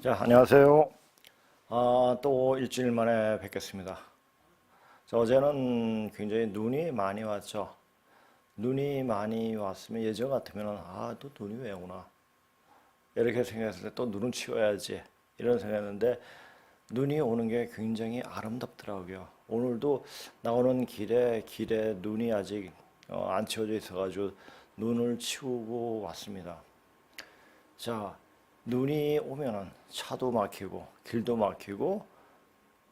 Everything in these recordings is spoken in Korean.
자, 안녕하세요. 또 일주일 만에 뵙겠습니다. 자, 어제는 굉장히 눈이 많이 왔죠. 눈이 많이 왔으면 예전 같으면 또 눈이 왜 오나 이렇게 생각했을 때 또 눈은 치워야지 이런 생각했는데 눈이 오는 게 굉장히 아름답더라고요. 오늘도 나오는 길에 눈이 아직 안 치워져 있어가지고 눈을 치우고 왔습니다. 자, 눈이 오면은 차도 막히고 길도 막히고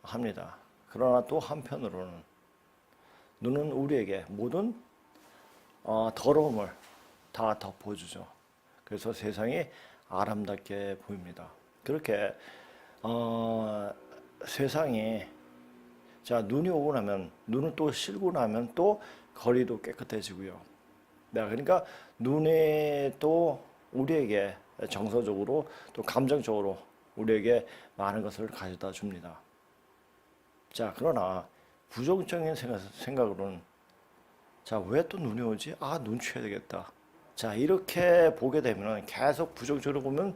합니다. 그러나 또 한편으로는 눈은 우리에게 모든 더러움을 다 덮어주죠. 그래서 세상이 아름답게 보입니다. 그렇게 세상이 자 눈이 오고 나면 눈을 또 씻고 나면 또 거리도 깨끗해지고요. 네, 그러니까 눈이 또 우리에게 정서적으로 또 감정적으로 우리에게 많은 것을 가져다 줍니다. 자, 그러나 부정적인 생각으로는 자, 왜 또 눈이 오지? 눈 취해야 되겠다. 자, 이렇게 보게 되면 계속 부정적으로 보면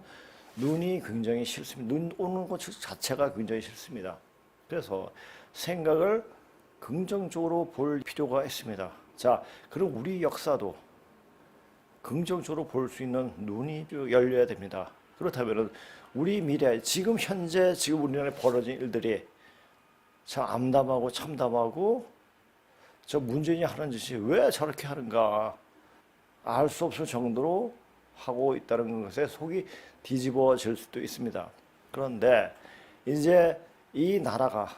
눈이 굉장히 싫습니다. 눈 오는 것 자체가 굉장히 싫습니다. 그래서 생각을 긍정적으로 볼 필요가 있습니다. 자, 그럼 우리 역사도 긍정적으로 볼 수 있는 눈이 열려야 됩니다. 그렇다면 우리 미래, 지금 현재 지금 우리나라에 벌어진 일들이 참 암담하고 참담하고 저 문재인이 하는 짓이 왜 저렇게 하는가 알 수 없을 정도로 하고 있다는 것에 속이 뒤집어질 수도 있습니다. 그런데 이제 이 나라가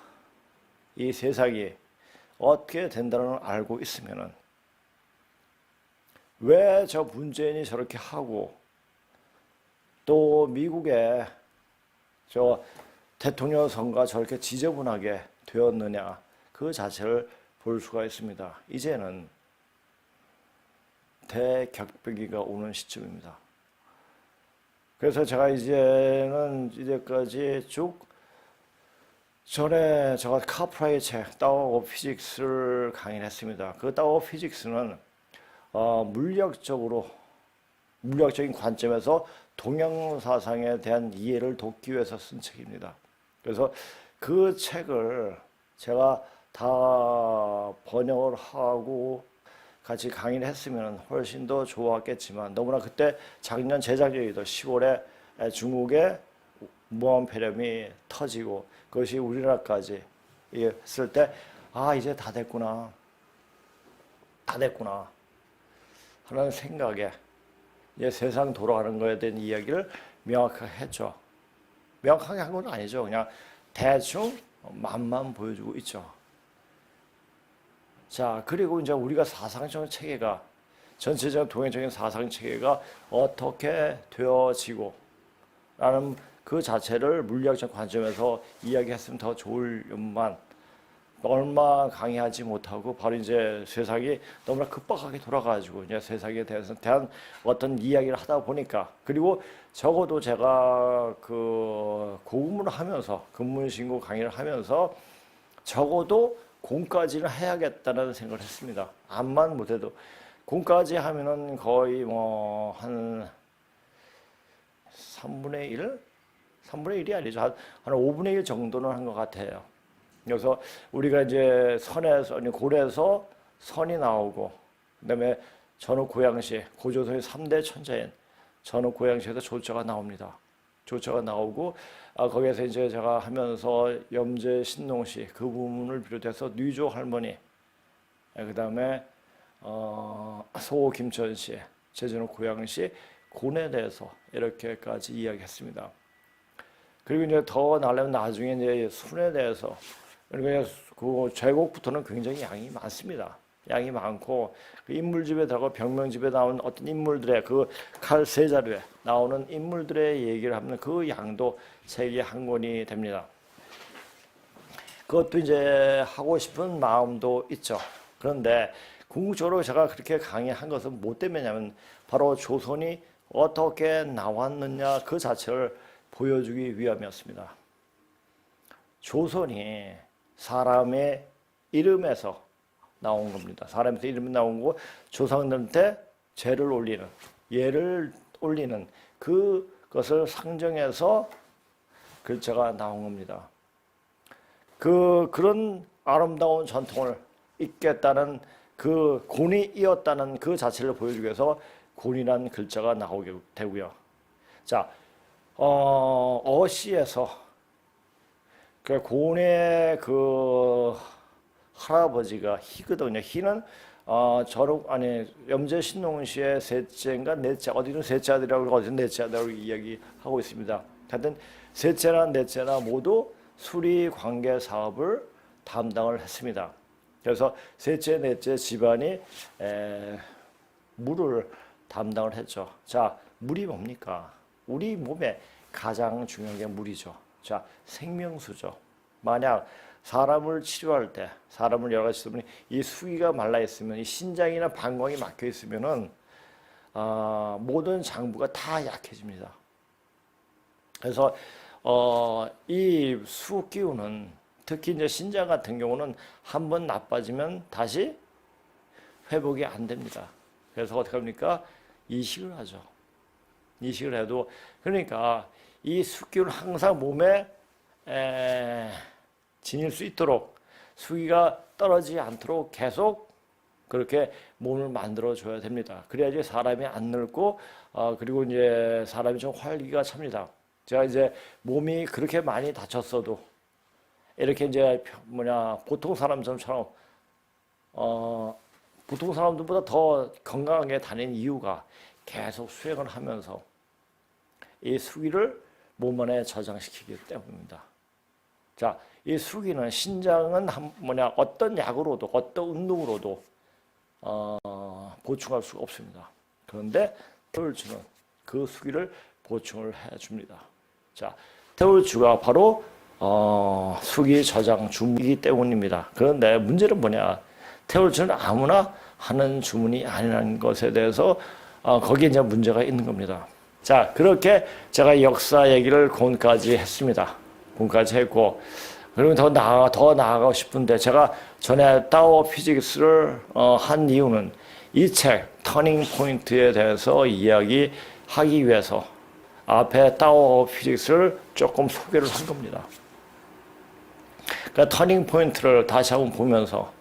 이 세상이 어떻게 된다는 걸 알고 있으면은 왜 저 문재인이 저렇게 하고 또 미국의 저 대통령 선거가 저렇게 지저분하게 되었느냐 그 자체를 볼 수가 있습니다. 이제는 대격변기가 오는 시점입니다. 그래서 제가 이제까지 쭉 전에 제가 카프라의 책 타워 오브 피직스를 강의를 했습니다. 그 타워 오브 피직스는 물리학적인 관점에서 동양 사상에 대한 이해를 돕기 위해서 쓴 책입니다. 그래서 그 책을 제가 다 번역을 하고 같이 강의를 했으면 훨씬 더 좋았겠지만 너무나 그때 재작년이던 10월에 중국의 무한 폐렴이 터지고 그것이 우리나라까지 했을 때 이제 다 됐구나 하는 생각에 이제 세상 돌아가는 거에 대한 이야기를 명확하게 했죠. 명확하게 한 건 아니죠. 그냥 대충 맛만 보여주고 있죠. 자, 그리고 이제 우리가 사상적 체계가 전체적인 동양적인 사상 체계가 어떻게 되어지고 라는 그 자체를 물리학적 관점에서 이야기했으면 더 좋을만 얼마 강의하지 못하고 바로 이제 세상이 너무나 급박하게 돌아가지고 이제 세상에 대한 어떤 이야기를 하다 보니까 그리고 적어도 제가 그 고문을 하면서 근무신고 강의를 하면서 적어도 공까지는 해야겠다는 생각을 했습니다. 암만 못해도 공까지 하면은 거의 뭐 한 3분의 1? 3분의 1이 아니죠. 한 5분의 1 정도는 한 것 같아요. 그래서 우리가 이제 고래에서 선이 나오고, 그 다음에 전후 고양시, 고조선의 3대 천자인 전후 고양시에서 조자가 나옵니다. 조자가 나오고, 거기에서 이제 제가 하면서 염제 신농시 그 부분을 비롯해서 뉘조 할머니, 그 다음에 소 김천시, 제전후 고양시, 곤에 대해서 이렇게까지 이야기했습니다. 그리고 이제 더 나려면 나중에 이제 순에 대해서 그러니까 그 제곡부터는 굉장히 양이 많습니다. 양이 많고 그 인물집에 들어가 병명집에 나오는 어떤 인물들의 그 칼 세 자루에 나오는 인물들의 얘기를 하면 그 양도 책이 한 권이 됩니다. 그것도 이제 하고 싶은 마음도 있죠. 그런데 궁극적으로 제가 그렇게 강의한 것은 뭐 때문이냐면 바로 조선이 어떻게 나왔느냐 그 자체를 보여주기 위함이었습니다. 조선이 사람의 이름에서 나온 겁니다. 사람에서 이름이 나온 거 조상들한테 제를 올리는 예를 올리는 그것을 상정해서 글자가 나온 겁니다. 그런 아름다운 전통을 잇겠다는 그 곤이 이었다는 그 자체를 보여주기 위해서 곤이라는 글자가 나오게 되고요. 자, 어시에서 그 곤의 그 할아버지가 희거든요. 희는 염제신농시의 셋째인가 넷째, 어디는 셋째 아들이라고 그러고 어디는 넷째 아들이라고 이야기하고 있습니다. 하여튼 셋째나 넷째나 모두 수리 관계 사업을 담당을 했습니다. 그래서 셋째, 넷째 집안이 물을 담당을 했죠. 자, 물이 뭡니까? 우리 몸에 가장 중요한 게 물이죠. 자, 생명수죠. 만약 사람을 치료할 때, 사람을 여러 가지 때문에 이 수기가 말라 있으면, 이 신장이나 방광이 막혀 있으면은 모든 장부가 다 약해집니다. 그래서 이 수기운은 특히 이제 신장 같은 경우는 한번 나빠지면 다시 회복이 안 됩니다. 그래서 어떻게 합니까? 이식을 하죠. 이식을 해도 그러니까 이 수기운을 항상 몸에 지닐 수 있도록 수기가 떨어지지 않도록 계속 그렇게 몸을 만들어 줘야 됩니다. 그래야지 사람이 안 늙고 그리고 이제 사람이 좀 활기가 찹니다. 제가 이제 몸이 그렇게 많이 다쳤어도 이렇게 이제 보통 사람처럼 보통 사람들보다 더 건강하게 다니는 이유가 계속 수행을 하면서 이 수기를 몸 안에 저장시키기 때문입니다. 자, 이 수기는 신장은 어떤 약으로도 어떤 운동으로도 보충할 수가 없습니다. 그런데 태울주는 그 수기를 보충을 해줍니다. 자, 태울주가 바로 수기 저장 주문이기 때문입니다. 그런데 문제는 뭐냐? 태울주는 아무나 하는 주문이 아니라는 것에 대해서 거기에 이제 문제가 있는 겁니다. 자, 그렇게 제가 역사 얘기를 곤까지 했습니다. 곤까지 했고, 그리고 더 나아가고 싶은데 제가 전에 타워 피직스를 한 이유는 이 책 터닝 포인트에 대해서 이야기하기 위해서 앞에 타워 피직스를 조금 소개를 한 겁니다. 그러니까 터닝 포인트를 다시 한번 보면서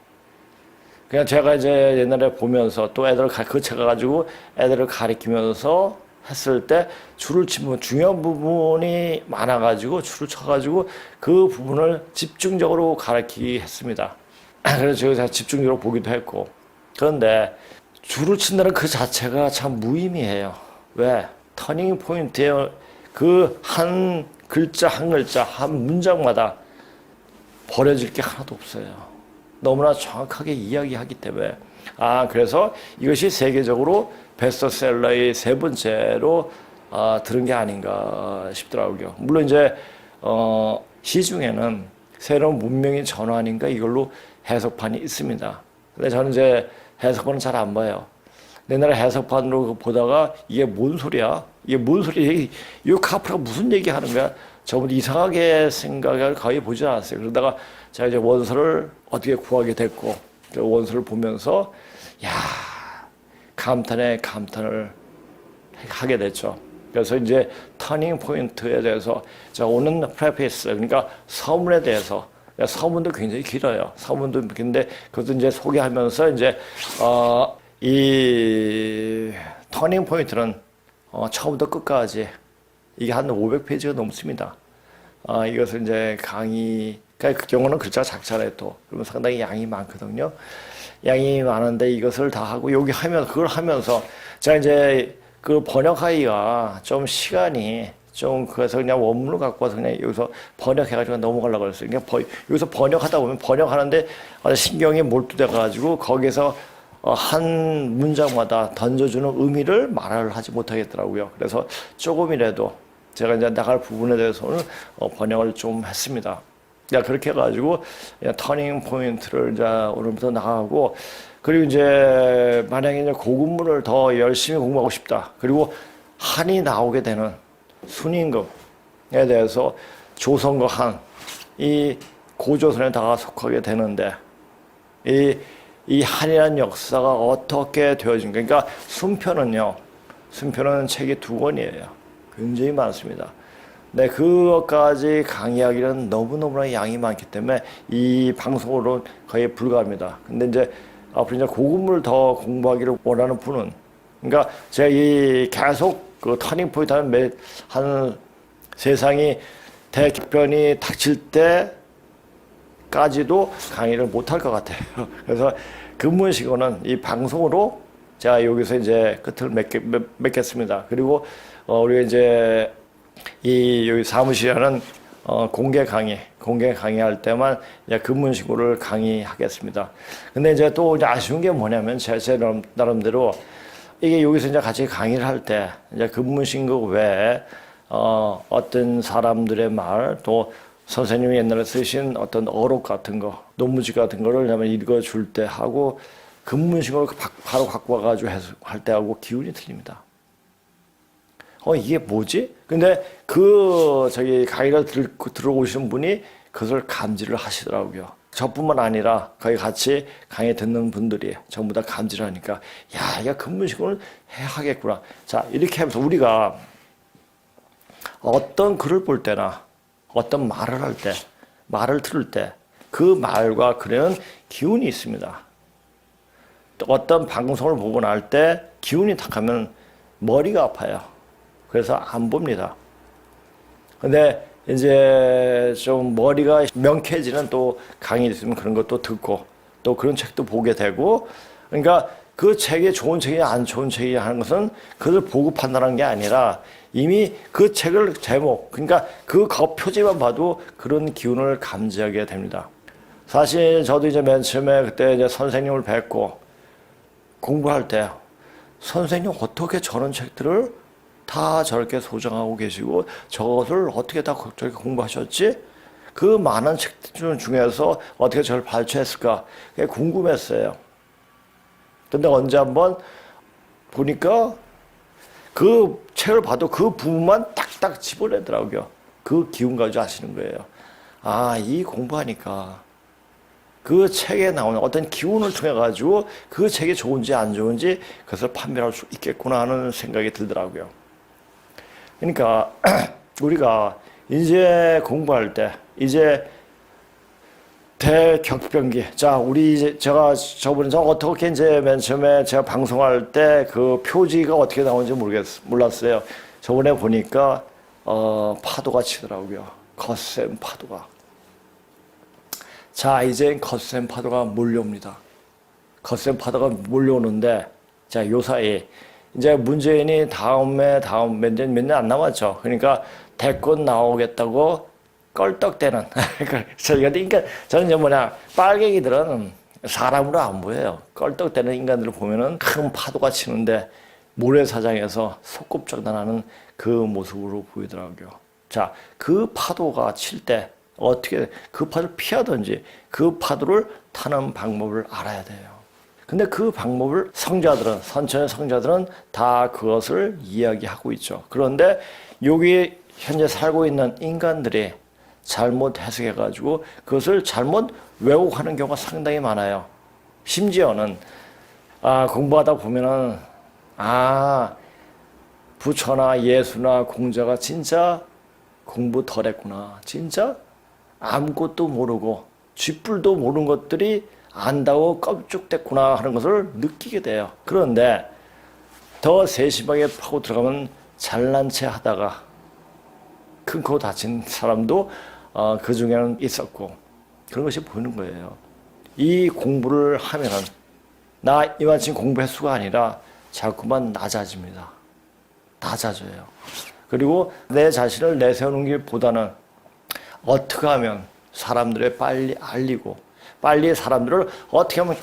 그냥 제가 이제 옛날에 보면서 또 애들을 그 책 가지고 애들을 가리키면서 했을 때 줄을 치면 중요한 부분이 많아가지고 줄을 쳐가지고 그 부분을 집중적으로 가리키기 했습니다. 그래서 제가 집중적으로 보기도 했고 그런데 줄을 친다는 그 자체가 참 무의미해요. 왜? 터닝 포인트에 그 한 글자 한 글자 한 문장마다 버려질 게 하나도 없어요. 너무나 정확하게 이야기하기 때문에 그래서 이것이 세계적으로 베스트셀러의 세 번째로 들은 게 아닌가 싶더라고요. 물론 이제 시중에는 새로운 문명의 전환인가 이걸로 해석판이 있습니다. 근데 저는 이제 해석판은 잘 안 봐요. 옛날에 해석판으로 보다가 이게 뭔 소리야? 이게 뭔 소리야? 이 카프라가 무슨 얘기하는 거야? 저번 이상하게 생각을 거의 보지 않았어요. 그러다가 제가 이제 원서를 어떻게 구하게 됐고 그 원서를 보면서 감탄에 감탄을 하게 됐죠. 그래서 이제 터닝 포인트에 대해서 자 오는 프레피스 그러니까 서문에 대해서 서문도 굉장히 길어요. 서문도 긴데 그것도 이제 소개하면서 이제 이 터닝 포인트는 처음부터 끝까지 이게 한 500페이지가 넘습니다. 이것을 이제 강의 그러니까 그 영어는 글자가 작잖아요 또 그러면 상당히 양이 많거든요. 양이 많은데 이것을 다 하고 그걸 하면서 제가 이제 그 번역하기가 좀 시간이 좀 그래서 그냥 원문을 갖고 와서 그냥 여기서 번역해가지고 넘어가려고 그랬어요. 그냥 여기서 번역하다 보면 번역하는데 신경이 몰두돼가지고 거기서 한 문장마다 던져주는 의미를 말을 하지 못하겠더라고요. 그래서 조금이라도 제가 이제 나갈 부분에 대해서는 번역을 좀 했습니다. 그렇게 해가지고 터닝 포인트를 이제 오늘부터 나가고 그리고 이제 만약에 이제 고급문을 더 열심히 공부하고 싶다. 그리고 한이 나오게 되는 순임금에 대해서 조선과 한 이 고조선에 다 속하게 되는데 이 한이라는 역사가 어떻게 되어진 그러니까 순편은 책이 2권이에요. 굉장히 많습니다. 네, 그것까지 강의하기는 너무너무나 양이 많기 때문에 이 방송으로 거의 불가합니다. 근데 이제 앞으로 이제 고급을 더 공부하기를 원하는 분은, 그러니까 제가 이 계속 그 터닝 포인트 한 세상이 대격변이 닥칠 때까지도 강의를 못할 것 같아요. 그래서 근무식으로는 이 방송으로 제가 여기서 이제 끝을 맺겠습니다. 그리고 우리가 이제 이 여기 사무실에는 공개 강의할 때만 이제 근무식으로 강의하겠습니다. 근데 이제 또 이제 아쉬운 게 뭐냐면 제 나름대로 이게 여기서 이제 같이 강의를 할 때 이제 근무신고 외에 어떤 사람들의 말, 또 선생님이 옛날에 쓰신 어떤 어록 같은 거, 논문집 같은 거를 한번 읽어줄 때 하고 근무식으로 바로 갖고 와가지고 할 때하고 기운이 틀립니다. 이게 뭐지? 근데 저기 강의를 들어오시는 분이 그것을 감지를 하시더라고요. 저뿐만 아니라 거기 같이 강의 듣는 분들이 전부 다 감지를 하니까, 야, 이거 근무식으로 하겠구나. 자, 이렇게 하면서 우리가 어떤 글을 볼 때나 어떤 말을 할 때, 말을 들을 때 그 말과 글에는 기운이 있습니다. 또 어떤 방송을 보고 날 때 기운이 탁 하면 머리가 아파요. 그래서 안 봅니다. 근데 이제 좀 머리가 명쾌해지는 또 강의 있으면 그런 것도 듣고 또 그런 책도 보게 되고, 그러니까 그 책이 좋은 책이 안 좋은 책이 하는 것은 그걸 보고 판단하는 게 아니라 이미 그 책을 제목, 그러니까 그 겉표지만 봐도 그런 기운을 감지하게 됩니다. 사실 저도 이제 맨 처음에 그때 이제 선생님을 뵙고 공부할 때 선생님 어떻게 저런 책들을 다 저렇게 소장하고 계시고 저것을 어떻게 다 저렇게 공부하셨지? 그 많은 책들 중에서 어떻게 저를 발췌했을까? 그게 궁금했어요. 근데 언제 한번 보니까 그 책을 봐도 그 부분만 딱딱 집어내더라고요. 그 기운 가지고 아시는 거예요. 아, 이 공부하니까 그 책에 나오는 어떤 기운을 통해 가지고 그 책이 좋은지 안 좋은지 그것을 판별할 수 있겠구나 하는 생각이 들더라고요. 그러니까 우리가 이제 공부할 때 이제 대격변기, 자, 우리 이제 저번에 어떻게 이제 맨 처음에 제가 방송할 때 그 표지가 어떻게 나오는지 몰랐어요. 저번에 보니까 파도가 치더라고요. 거센 파도가. 자, 이제 거센 파도가 몰려옵니다. 거센 파도가 몰려오는데, 자, 요 사이 이제 문재인이 몇 년 안 남았죠. 그러니까 대권 나오겠다고 껄떡대는. 그러니까 저는 이제 빨갱이들은 사람으로 안 보여요. 껄떡대는 인간들을 보면은 큰 파도가 치는데 모래사장에서 소꿉장난하는 그 모습으로 보이더라고요. 자, 그 파도가 칠 때 어떻게 그 파도를 피하든지 그 파도를 타는 방법을 알아야 돼요. 근데 그 방법을 선천의 성자들은 다 그것을 이야기하고 있죠. 그런데 여기 현재 살고 있는 인간들이 잘못 해석해가지고 그것을 잘못 왜곡하는 경우가 상당히 많아요. 심지어는 공부하다 보면은 부처나 예수나 공자가 진짜 공부 덜 했구나. 진짜 아무것도 모르고 쥐뿔도 모르는 것들이 안다고 껍죽됐구나 하는 것을 느끼게 돼요. 그런데 더 세심하게 파고 들어가면 잘난 체 하다가 큰 코 다친 사람도 그 중에는 있었고 그런 것이 보이는 거예요. 이 공부를 하면은 나 이만큼 공부횟수가 아니라 자꾸만 낮아집니다. 낮아져요. 그리고 내 자신을 내세우는 것보다는 어떻게 하면 사람들에 빨리 알리고 빨리 사람들을 어떻게 하면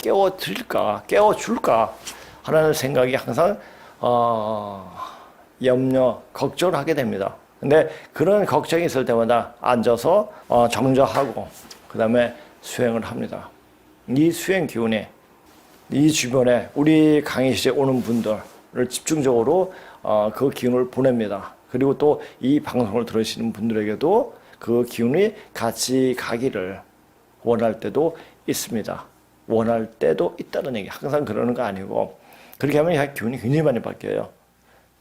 깨워줄까 하는 생각이 항상 걱정을 하게 됩니다. 근데 그런 걱정이 있을 때마다 앉아서 정저하고 그 다음에 수행을 합니다. 이 수행 기운이 이 주변에 우리 강의실에 오는 분들을 집중적으로 그 기운을 보냅니다. 그리고 또 이 방송을 들으시는 분들에게도 그 기운이 같이 가기를 원할 때도 있습니다. 원할 때도 있다는 얘기. 항상 그러는 거 아니고 그렇게 하면 기운이 굉장히 많이 바뀌어요.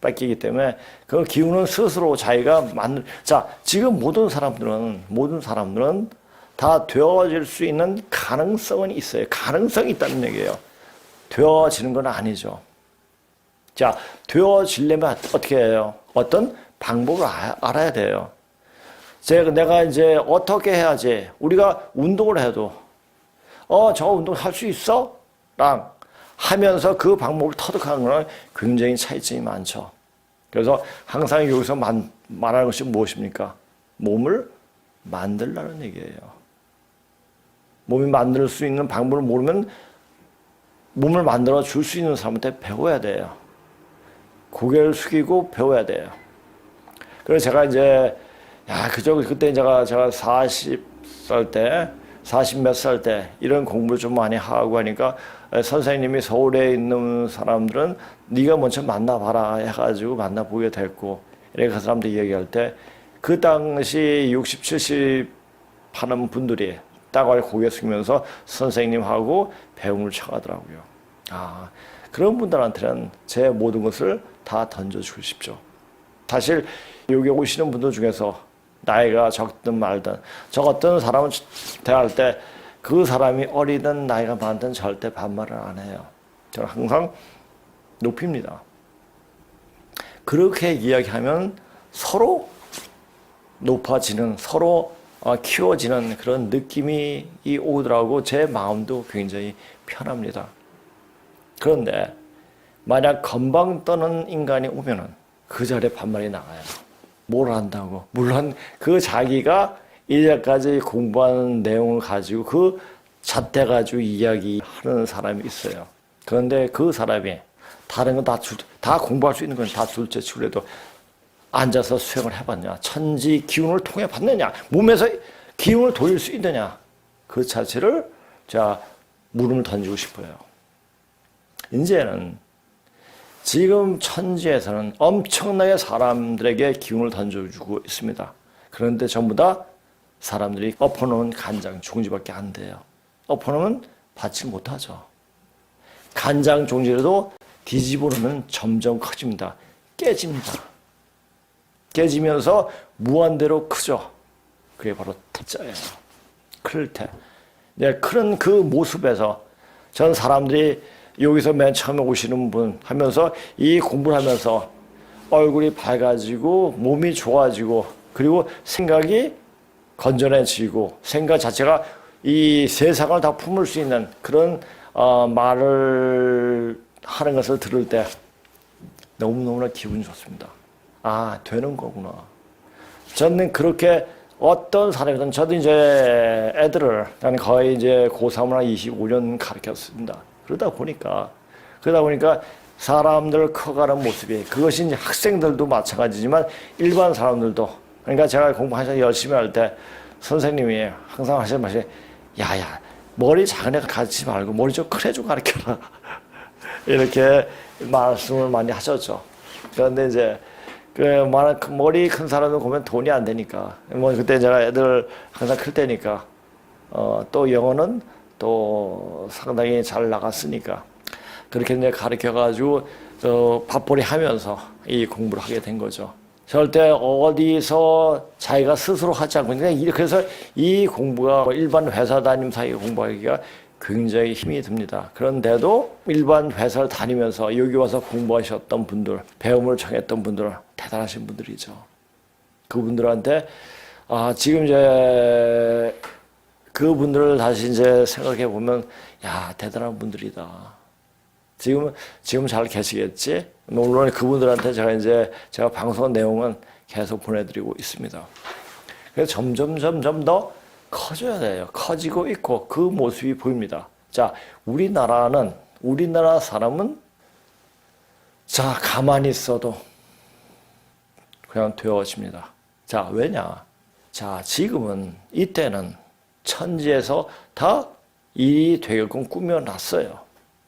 뺏기기 때문에 그 기운은 스스로 자기가 자, 지금 모든 사람들은 다 되어질 수 있는 가능성은 있어요. 가능성이 있다는 얘기예요. 되어지는 건 아니죠. 자, 되어지려면 어떻게 해요? 어떤 방법을 알아야 돼요. 내가 이제 어떻게 해야지? 우리가 운동을 해도, 저 운동 할 수 있어? 랑 하면서 그 방법을 터득하는 건 굉장히 차이점이 많죠. 그래서 항상 여기서 말하는 것이 무엇입니까? 몸을 만들라는 얘기예요. 몸이 만들 수 있는 방법을 모르면 몸을 만들어 줄 수 있는 사람한테 배워야 돼요. 고개를 숙이고 배워야 돼요. 그래서 제가 이제, 그때 제가 40몇 살 때 이런 공부를 좀 많이 하고 하니까 선생님이 서울에 있는 사람들은 네가 먼저 만나봐라 해가지고 만나보게 됐고, 이렇게 그 사람들 얘기할 때 그 당시 60, 70 하는 분들이 땅을 고개 숙이면서 선생님하고 배움을 쳐가더라고요. 그런 분들한테는 제 모든 것을 다 던져주고 싶죠. 사실 여기 오시는 분들 중에서 나이가 적든 말든 저 어떤 사람을 대할 때 그 사람이 어리든 나이가 많든 절대 반말을 안 해요. 저는 항상 높입니다. 그렇게 이야기하면 서로 높아지는, 서로 키워지는 그런 느낌이 오더라고. 제 마음도 굉장히 편합니다. 그런데 만약 건방 떠는 인간이 오면은 그 자리에 반말이 나가요. 뭘 한다고. 물론 그 자기가 이제까지 공부한 내용을 가지고 그 잣대 가지고 이야기하는 사람이 있어요. 그런데 그 사람이 다른 건 다 공부할 수 있는 건 다 둘째치고 그래도 앉아서 수행을 해봤냐, 천지 기운을 통해 봤느냐, 몸에서 기운을 돌릴 수 있느냐, 그 자체를 제가 물음을 던지고 싶어요. 이제는 지금 천지에서는 엄청나게 사람들에게 기운을 던져주고 있습니다. 그런데 전부 다 사람들이 엎어놓은 간장 종지밖에 안 돼요. 엎어놓으면 받지 못하죠. 간장 종지라도 뒤집어 놓으면 점점 커집니다. 깨집니다. 깨지면서 무한대로 크죠. 그게 바로 태자예요. 클 태. 네, 그런 그 모습에서 전 사람들이 여기서 맨 처음에 오시는 분 하면서 이 공부를 하면서 얼굴이 밝아지고 몸이 좋아지고 그리고 생각이 건전해지고 생각 자체가 이 세상을 다 품을 수 있는 그런 말을 하는 것을 들을 때 너무너무나 기분이 좋습니다. 되는 거구나. 저는 그렇게 어떤 사람이든 저도 이제 애들을 거의 이제 고3을 한 25년 가르쳤습니다. 그러다 보니까 사람들 커가는 모습이 그것이 이제 학생들도 마찬가지지만 일반 사람들도 그러니까 제가 공부 한참 열심히 할 때 선생님이 항상 하시는 말씀이 야야 머리 작은 애 가르치지 말고 머리 좀 큰 애 좀 가르쳐라 이렇게 말씀을 많이 하셨죠. 그런데 이제 머리 큰 사람을 보면 돈이 안 되니까 그때 제가 애들 항상 클 때니까 또 영어는 또 상당히 잘 나갔으니까 그렇게 이제 가르쳐가지고 밥벌이 하면서 이 공부를 하게 된 거죠. 절대 어디서 자기가 스스로 하지 않고 그래서 이 공부가 일반 회사 다님 사이에 공부하기가 굉장히 힘이 듭니다. 그런데도 일반 회사를 다니면서 여기 와서 공부하셨던 분들, 배움을 청했던 분들 대단하신 분들이죠. 그분들한테 지금 이제 그분들을 다시 이제 생각해 보면 대단한 분들이다. 지금 잘 계시겠지? 물론 그분들한테 제가 방송 내용은 계속 보내드리고 있습니다. 그래서 점점 더 커져야 돼요. 커지고 있고 그 모습이 보입니다. 자, 우리나라 사람은 자, 가만히 있어도 그냥 되어집니다. 자, 왜냐? 자, 지금은 이때는 천지에서 다 일이 되게끔 꾸며놨어요.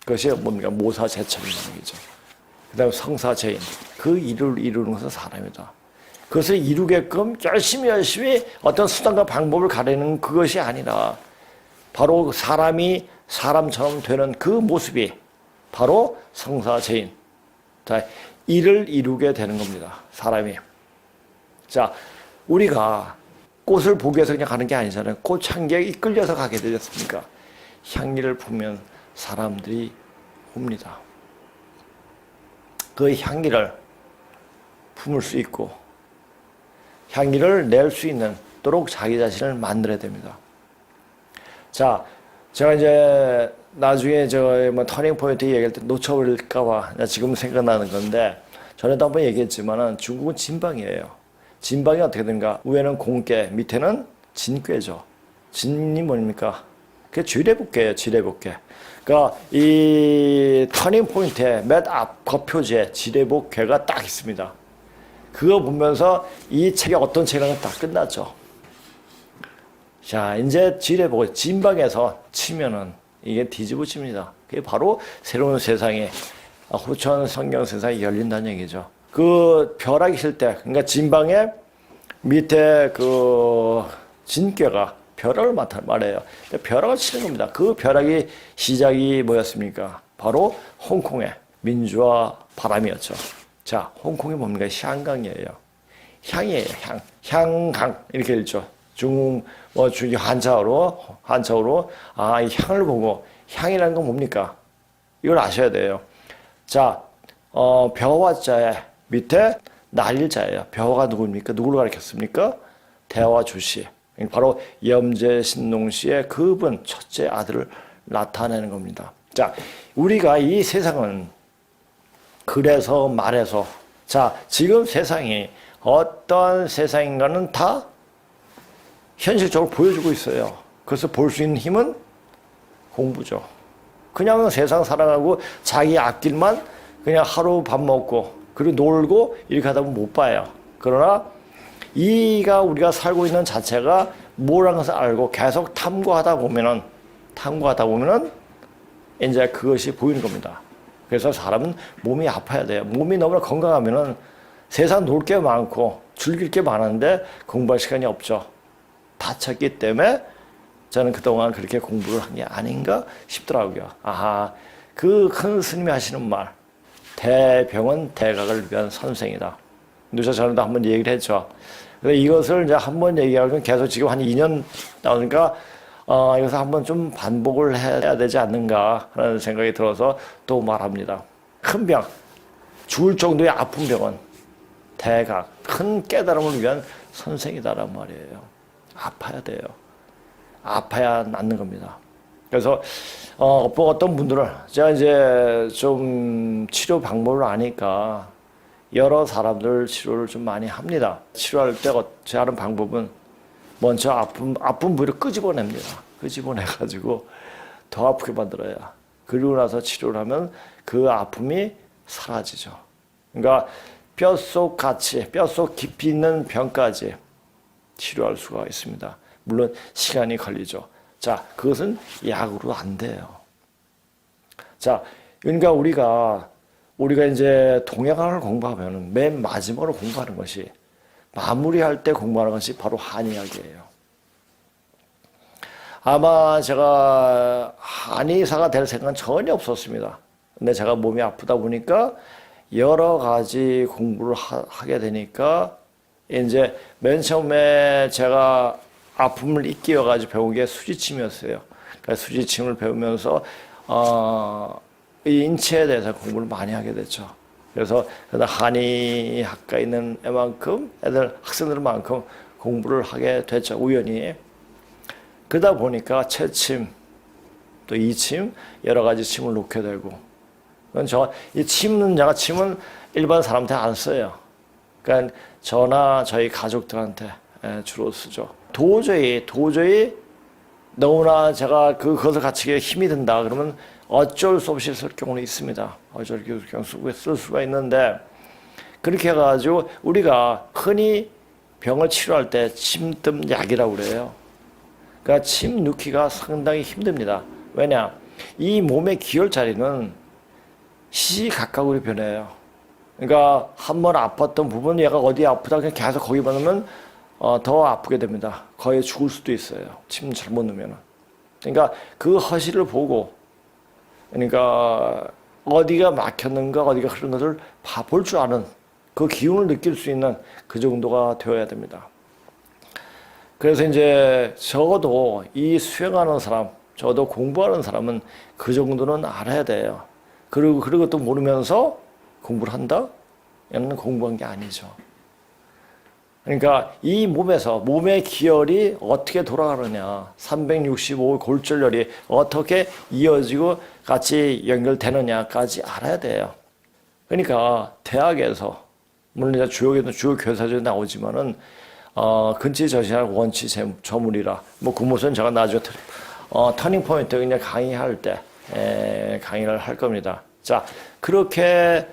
그것이 뭡니까? 모사제천이라는 얘기죠. 그 다음에 성사제인. 그 일을 이루는 것은 사람이다. 그것을 이루게끔 열심히 어떤 수단과 방법을 가리는 그것이 아니라 바로 사람이 사람처럼 되는 그 모습이 바로 성사제인. 자, 일을 이루게 되는 겁니다. 사람이. 자, 우리가 꽃을 보기 위해서 그냥 가는 게 아니잖아요. 꽃향기에 이끌려서 가게 되지 않습니까? 향기를 품으면 사람들이 옵니다. 그 향기를 품을 수 있고 향기를 낼 수 있는 도록 자기 자신을 만들어야 됩니다. 자, 제가 이제 나중에 뭐 터닝 포인트 얘기할 때 놓쳐버릴까봐 지금 생각나는 건데 전에도 한번 얘기했지만은 중국은 진방이에요. 진방이 어떻게 되는가? 위에는 공깨, 밑에는 진꾀죠. 진이 뭡니까? 그게 지뢰복개예요, 지뢰복개. 그러니까 이 터닝 포인트의 맨 앞 겉표지에 지뢰복개가 딱 있습니다. 그거 보면서 이 책이 어떤 책이라는 다 끝났죠. 자, 이제 지뢰복개, 진방에서 치면은 이게 뒤집어집니다. 그게 바로 새로운 세상에, 후천 성경 세상이 열린다는 얘기죠. 그 벼락이 칠 때, 그러니까 진방에 밑에 그 진꾀가 벼락을 말해요. 벼락을 치는 겁니다. 그 벼락이 시작이 뭐였습니까? 바로 홍콩의 민주화 바람이었죠. 자, 홍콩이 뭡니까? 향강이에요. 향이에요, 향. 향강. 이렇게 읽죠. 중국 한자어로, 이 향을 보고, 향이라는 건 뭡니까? 이걸 아셔야 돼요. 자, 벼화자에 밑에 날일자예요. 벼화가 누구입니까? 누구를 가리켰습니까? 대화 주시. 바로 염제신농 씨의 그분 첫째 아들을 나타내는 겁니다. 자, 우리가 이 세상은 그래서 말해서 자, 지금 세상이 어떤 세상인가는 다 현실적으로 보여주고 있어요. 그래서 볼 수 있는 힘은 공부죠. 그냥 세상 살아가고 자기 앞길만 그냥 하루 밥 먹고 그리고 놀고 이렇게 하다 보면 못 봐요. 그러나 이가 우리가 살고 있는 자체가 뭐라는 것을 알고 계속 탐구하다 보면은 이제 그것이 보이는 겁니다. 그래서 사람은 몸이 아파야 돼요. 몸이 너무나 건강하면은 세상 놀 게 많고 즐길 게 많은데 공부할 시간이 없죠. 다쳤기 때문에 저는 그동안 그렇게 공부를 한 게 아닌가 싶더라고요. 아하, 그 큰 스님이 하시는 말, 대병은 대각을 위한 선생이다. 누차 전에도 한번 얘기를 했죠. 그래서 이것을 이제 한번 얘기하면 계속 지금 한 2년 나오니까 이것을 한번 좀 반복을 해야 되지 않는가 하는 생각이 들어서 또 말합니다. 큰 병, 죽을 정도의 아픈 병은 대각, 큰 깨달음을 위한 선생이다란 말이에요. 아파야 돼요. 아파야 낫는 겁니다. 그래서 어떤 분들은 제가 이제 좀 치료 방법을 아니까 여러 사람들 치료를 좀 많이 합니다. 치료할 때 제가 하는 방법은 먼저 아픈 부위를 끄집어냅니다. 끄집어내가지고 더 아프게 만들어야. 그리고 나서 치료를 하면 그 아픔이 사라지죠. 그러니까 뼛속 깊이 있는 병까지 치료할 수가 있습니다. 물론 시간이 걸리죠. 자, 그것은 약으로 안 돼요. 자, 그러니까 우리가 이제 동양학을 공부하면 맨 마지막으로 공부하는 것이 마무리할 때 공부하는 것이 바로 한의학이에요. 아마 제가 한의사가 될 생각은 전혀 없었습니다. 근데 제가 몸이 아프다 보니까 여러 가지 공부를 하게 되니까 이제 맨 처음에 제가 아픔을 이끼어가지고 배운 게 수지침이었어요. 그러니까 수지침을 배우면서 이 인체에 대해서 공부를 많이 하게 됐죠. 그래서 한의학과에 있는 학생들만큼 공부를 하게 됐죠. 우연히. 그러다 보니까 채침, 또 이침, 여러 가지 침을 놓게 되고. 이 침은 일반 사람한테 안 써요. 그러니까 저나 저희 가족들한테 주로 쓰죠. 도저히 너무나 제가 그것을 갖추기에 힘이 든다 그러면 어쩔 수 없이 쓸 경우는 있습니다. 어쩔 수 없이 쓸 수가 있는데 그렇게 해가지고 우리가 흔히 병을 치료할 때 침뜸약이라고 그래요. 그러니까 침 넣기가 상당히 힘듭니다. 왜냐? 이 몸의 기혈자리는 시시각각으로 변해요. 그러니까 한 번 아팠던 부분 얘가 어디 아프다 그냥 계속 거기 받으면 더 아프게 됩니다. 거의 죽을 수도 있어요. 침 잘못 넣으면. 그러니까 그 허시를 보고 그러니까 어디가 막혔는가 어디가 흐른 것을 볼 줄 아는 그 기운을 느낄 수 있는 그 정도가 되어야 됩니다. 그래서 이제 적어도 이 수행하는 사람, 적어도 공부하는 사람은 그 정도는 알아야 돼요. 그리고 또 모르면서 공부를 한다? 이는 공부한 게 아니죠. 그러니까 이 몸의 기혈이 어떻게 돌아가느냐, 365 골절열이 어떻게 이어지고 같이 연결되느냐까지 알아야 돼요. 그러니까 대학에서 물론 이제 주요 교사들이 나오지만은 근치 저신할 원치 저물이라 뭐 그것은 제가 나중에 터닝 포인트 그냥 강의할 때 강의를 할 겁니다. 자, 그렇게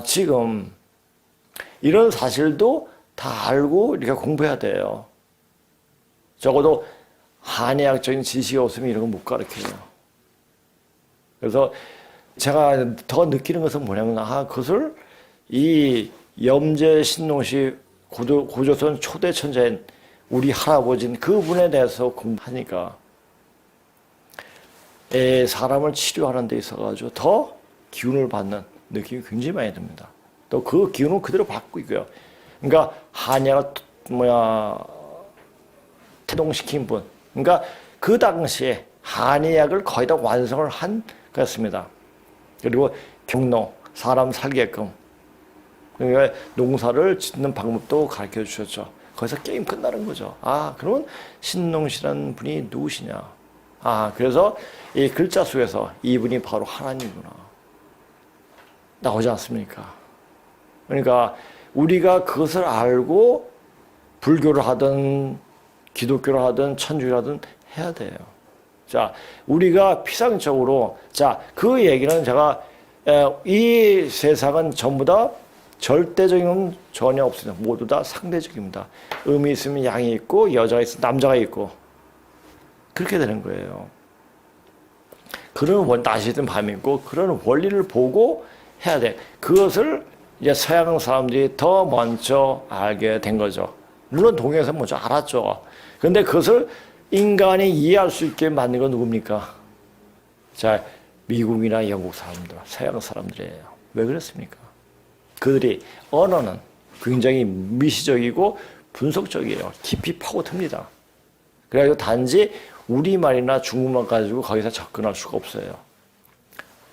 지금 이런 사실도 다 알고 이렇게 공부해야 돼요. 적어도 한의학적인 지식이 없으면 이런 거 못 가르쳐요. 그래서 제가 더 느끼는 것은 뭐냐면 그것을 이 염제 신농시 고조선 초대 천재인 우리 할아버지인 그분에 대해서 공부하니까 사람을 치료하는 데 있어가지고 더 기운을 받는 느낌이 굉장히 많이 듭니다. 또 그 기운은 그대로 받고 있고요. 그러니까 한약을 태동시킨 분. 그러니까 그 당시에 한의학을 거의 다 완성을 한 거였습니다. 그리고 경농, 사람 살게끔. 그러니까 농사를 짓는 방법도 가르쳐 주셨죠. 거기서 게임 끝나는 거죠. 그러면 신농시라는 분이 누구시냐. 그래서 이 글자 속에서 이분이 바로 하나님이구나. 나오지 않습니까? 그러니까 우리가 그것을 알고 불교를 하든 기독교를 하든 천주를 하든 해야 돼요. 자, 우리가 피상적으로 그 얘기는 제가 이 세상은 전부 다 절대적인 건 전혀 없습니다. 모두 다 상대적입니다. 음이 있으면 양이 있고 여자가 있으면 남자가 있고 그렇게 되는 거예요. 그런 낮이든 밤이 있고 그런 원리를 보고 해야 돼. 그것을 이제 서양 사람들이 더 먼저 알게 된 거죠. 물론 동양에서 먼저 알았죠. 그런데 그것을 인간이 이해할 수 있게 만든 건 누굽니까? 자, 미국이나 영국 사람들, 서양 사람들이에요. 왜 그랬습니까? 그들이 언어는 굉장히 미시적이고 분석적이에요. 깊이 파고듭니다. 그래가지고 단지 우리말이나 중국말 가지고 거기서 접근할 수가 없어요.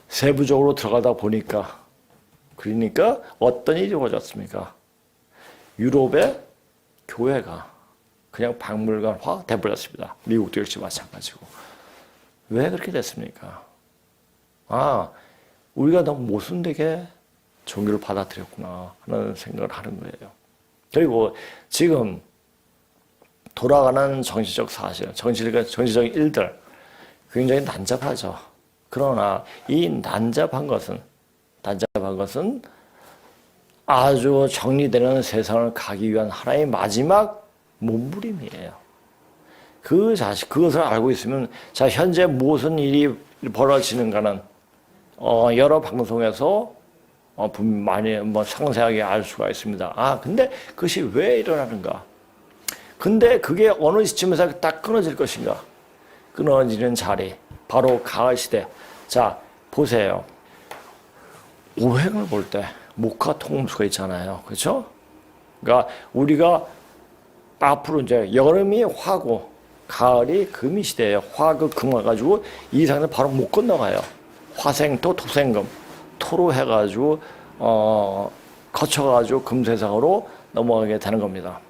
세부적으로 들어가다 보니까 그러니까 어떤 일이 벌어졌습니까? 유럽의 교회가 그냥 박물관화 돼버렸습니다. 미국도 역시 마찬가지고. 왜 그렇게 됐습니까? 우리가 너무 모순되게 종교를 받아들였구나 하는 생각을 하는 거예요. 그리고 지금 돌아가는 정치적 사실, 정치적 일들 굉장히 난잡하죠. 그러나 이 난잡한 것은 아주 정리되는 세상을 가기 위한 하나의 마지막 몸부림이에요. 그것을 알고 있으면, 현재 무슨 일이 벌어지는가는, 여러 방송에서, 많이, 상세하게 알 수가 있습니다. 근데 그것이 왜 일어나는가? 근데 그게 어느 시점에서 딱 끊어질 것인가? 끊어지는 자리, 바로 가을 시대. 보세요. 오행을 볼 때 목화 통음수가 있잖아요. 그렇죠? 그러니까 우리가 앞으로 이제 여름이 화고 가을이 금이 시대예요. 화그 금 와가지고 이 상태는 바로 못 건너가요. 화생토 토생금 토로 해가지고 거쳐가지고 금세상으로 넘어가게 되는 겁니다.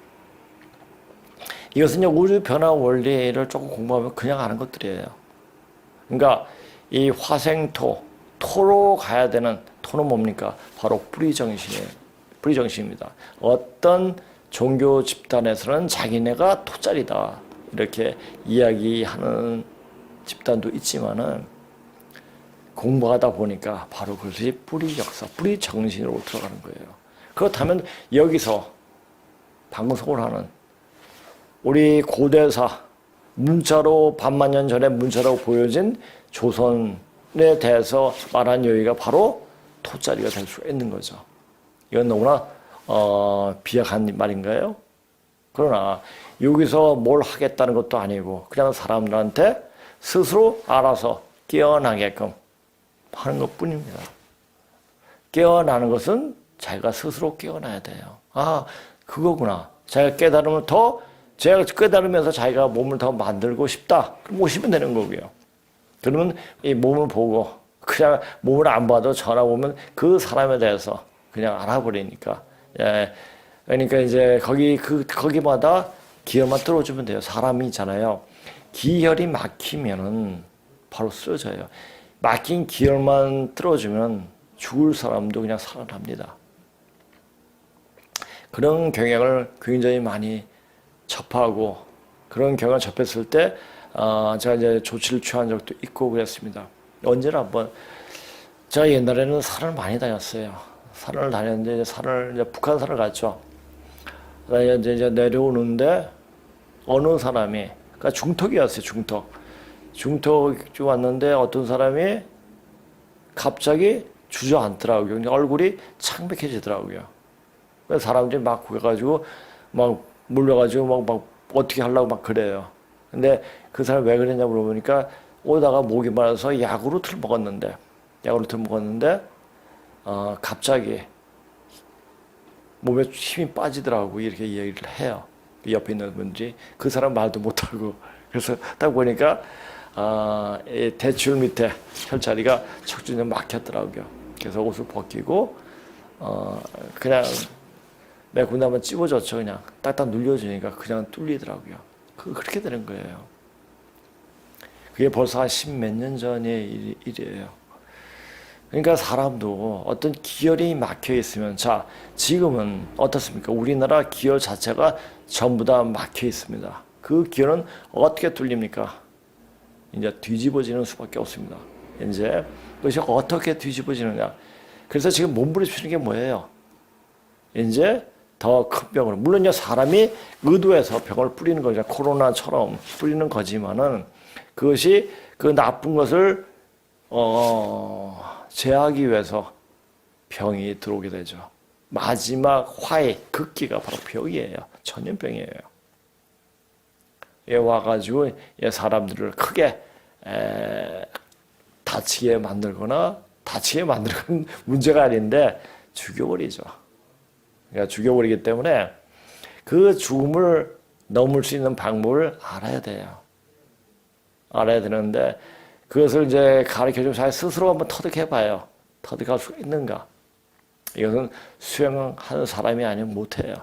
이것은 이제 우주 변화 원리를 조금 공부하면 그냥 아는 것들이에요. 그러니까 이 화생토 토로 가야 되는 토는 뭡니까? 바로 뿌리정신이에요. 뿌리정신입니다. 어떤 종교 집단에서는 자기네가 토자리다 이렇게 이야기하는 집단도 있지만은 공부하다 보니까 바로 그것이 뿌리 역사, 뿌리 정신으로 들어가는 거예요. 그렇다면 여기서 방송을 하는 우리 고대사 문자로 반만 년 전에 문자로 보여진 조선에 대해서 말한 여기가 바로 토자리가 될 수 있는 거죠. 이건 너무나 비약한 말인가요? 그러나 여기서 뭘 하겠다는 것도 아니고 그냥 사람들한테 스스로 알아서 깨어나게끔 하는 것뿐입니다. 깨어나는 것은 자기가 스스로 깨어나야 돼요. 아, 그거구나. 자기가 깨달으면 제가 깨달으면서 자기가 몸을 더 만들고 싶다. 그럼 오시면 되는 거고요. 그러면 이 몸을 보고 그냥 몸을 안 봐도 전화 오면 그 사람에 대해서 그냥 알아버리니까. 예. 그러니까 이제 거기마다 기혈만 뚫어주면 돼요. 사람이 있잖아요. 기혈이 막히면은 바로 쓰러져요. 막힌 기혈만 뚫어주면 죽을 사람도 그냥 살아납니다. 그런 경향을 굉장히 많이 접하고 그런 경향을 접했을 때 제가 이제 조치를 취한 적도 있고 그랬습니다. 언제나 한번 제가 옛날에는 산을 많이 다녔어요. 산을 다녔는데 이제 북한산을 갔죠. 이제 내려오는데 어느 사람이 그러니까 중턱이었어요. 중턱이 왔는데 어떤 사람이 갑자기 주저앉더라고요. 얼굴이 창백해지더라고요. 그래서 사람들이 막 구해가지고 막 물려가지고 막 어떻게 하려고 막 그래요. 근데 그 사람이 왜 그랬냐 물어보니까 오다가 목이 말라서 야구르트를 먹었는데 갑자기 몸에 힘이 빠지더라고 이렇게 얘기를 해요. 옆에 있는 분들이 그 사람 말도 못하고 그래서 딱 보니까 이 대추 밑에 혈자리가 척추에 막혔더라고요. 그래서 옷을 벗기고 그냥 매군데 한번 찝어줬죠. 그냥 딱딱 눌려주니까 그냥 뚫리더라고요. 그렇게 되는 거예요. 그게 벌써 한 10몇 년 전의 일이에요. 그러니까 사람도 어떤 기혈이 막혀 있으면 자 지금은 어떻습니까? 우리나라 기혈 자체가 전부 다 막혀 있습니다. 그 기혈은 어떻게 뚫립니까? 이제 뒤집어지는 수밖에 없습니다. 이제 그것이 어떻게 뒤집어지느냐? 그래서 지금 몸부림치는 게 뭐예요? 이제 더 큰 병으로 물론 이제 사람이 의도해서 병을 뿌리는 거죠. 코로나처럼 뿌리는 거지만은 그것이 그 나쁜 것을 제하기 위해서 병이 들어오게 되죠. 마지막 화해 극기가 바로 병이에요. 전염병이에요. 얘 와가지고 얘 사람들을 크게 다치게 만들거나 다치게 만들건 문제가 아닌데 죽여버리죠. 그러니까 죽여버리기 때문에 그 죽음을 넘을 수 있는 방법을 알아야 돼요. 알아야 되는데 그것을 이제 가르쳐주면 자기 스스로 한번 터득해봐요. 터득할 수 있는가? 이것은 수행하는 사람이 아니면 못해요.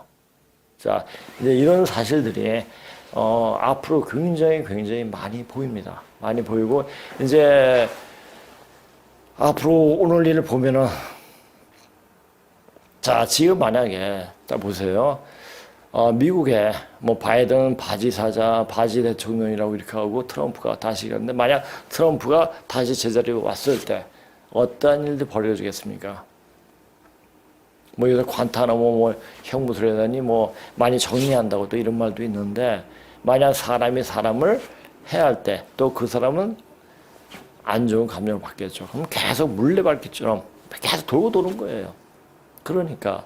자, 이제 이런 사실들이 앞으로 굉장히 많이 보입니다. 많이 보이고 이제 앞으로 오늘 일을 보면은 자, 지금 만약에 자 보세요. 미국에 뭐 바이든 바지 사자, 바지 대통령이라고 이렇게 하고 트럼프가 다시 갔는데 만약 트럼프가 다시 제자리에 왔을 때 어떤 일들이 벌어지겠습니까? 뭐 여기서 관타나모 뭐 형무소라더니 뭐 많이 정리한다고 또 이런 말도 있는데 만약 사람이 사람을 해할 때 또 그 사람은 안 좋은 감정을 받겠죠. 그럼 계속 물레바퀴처럼 계속 돌고 도는 거예요. 그러니까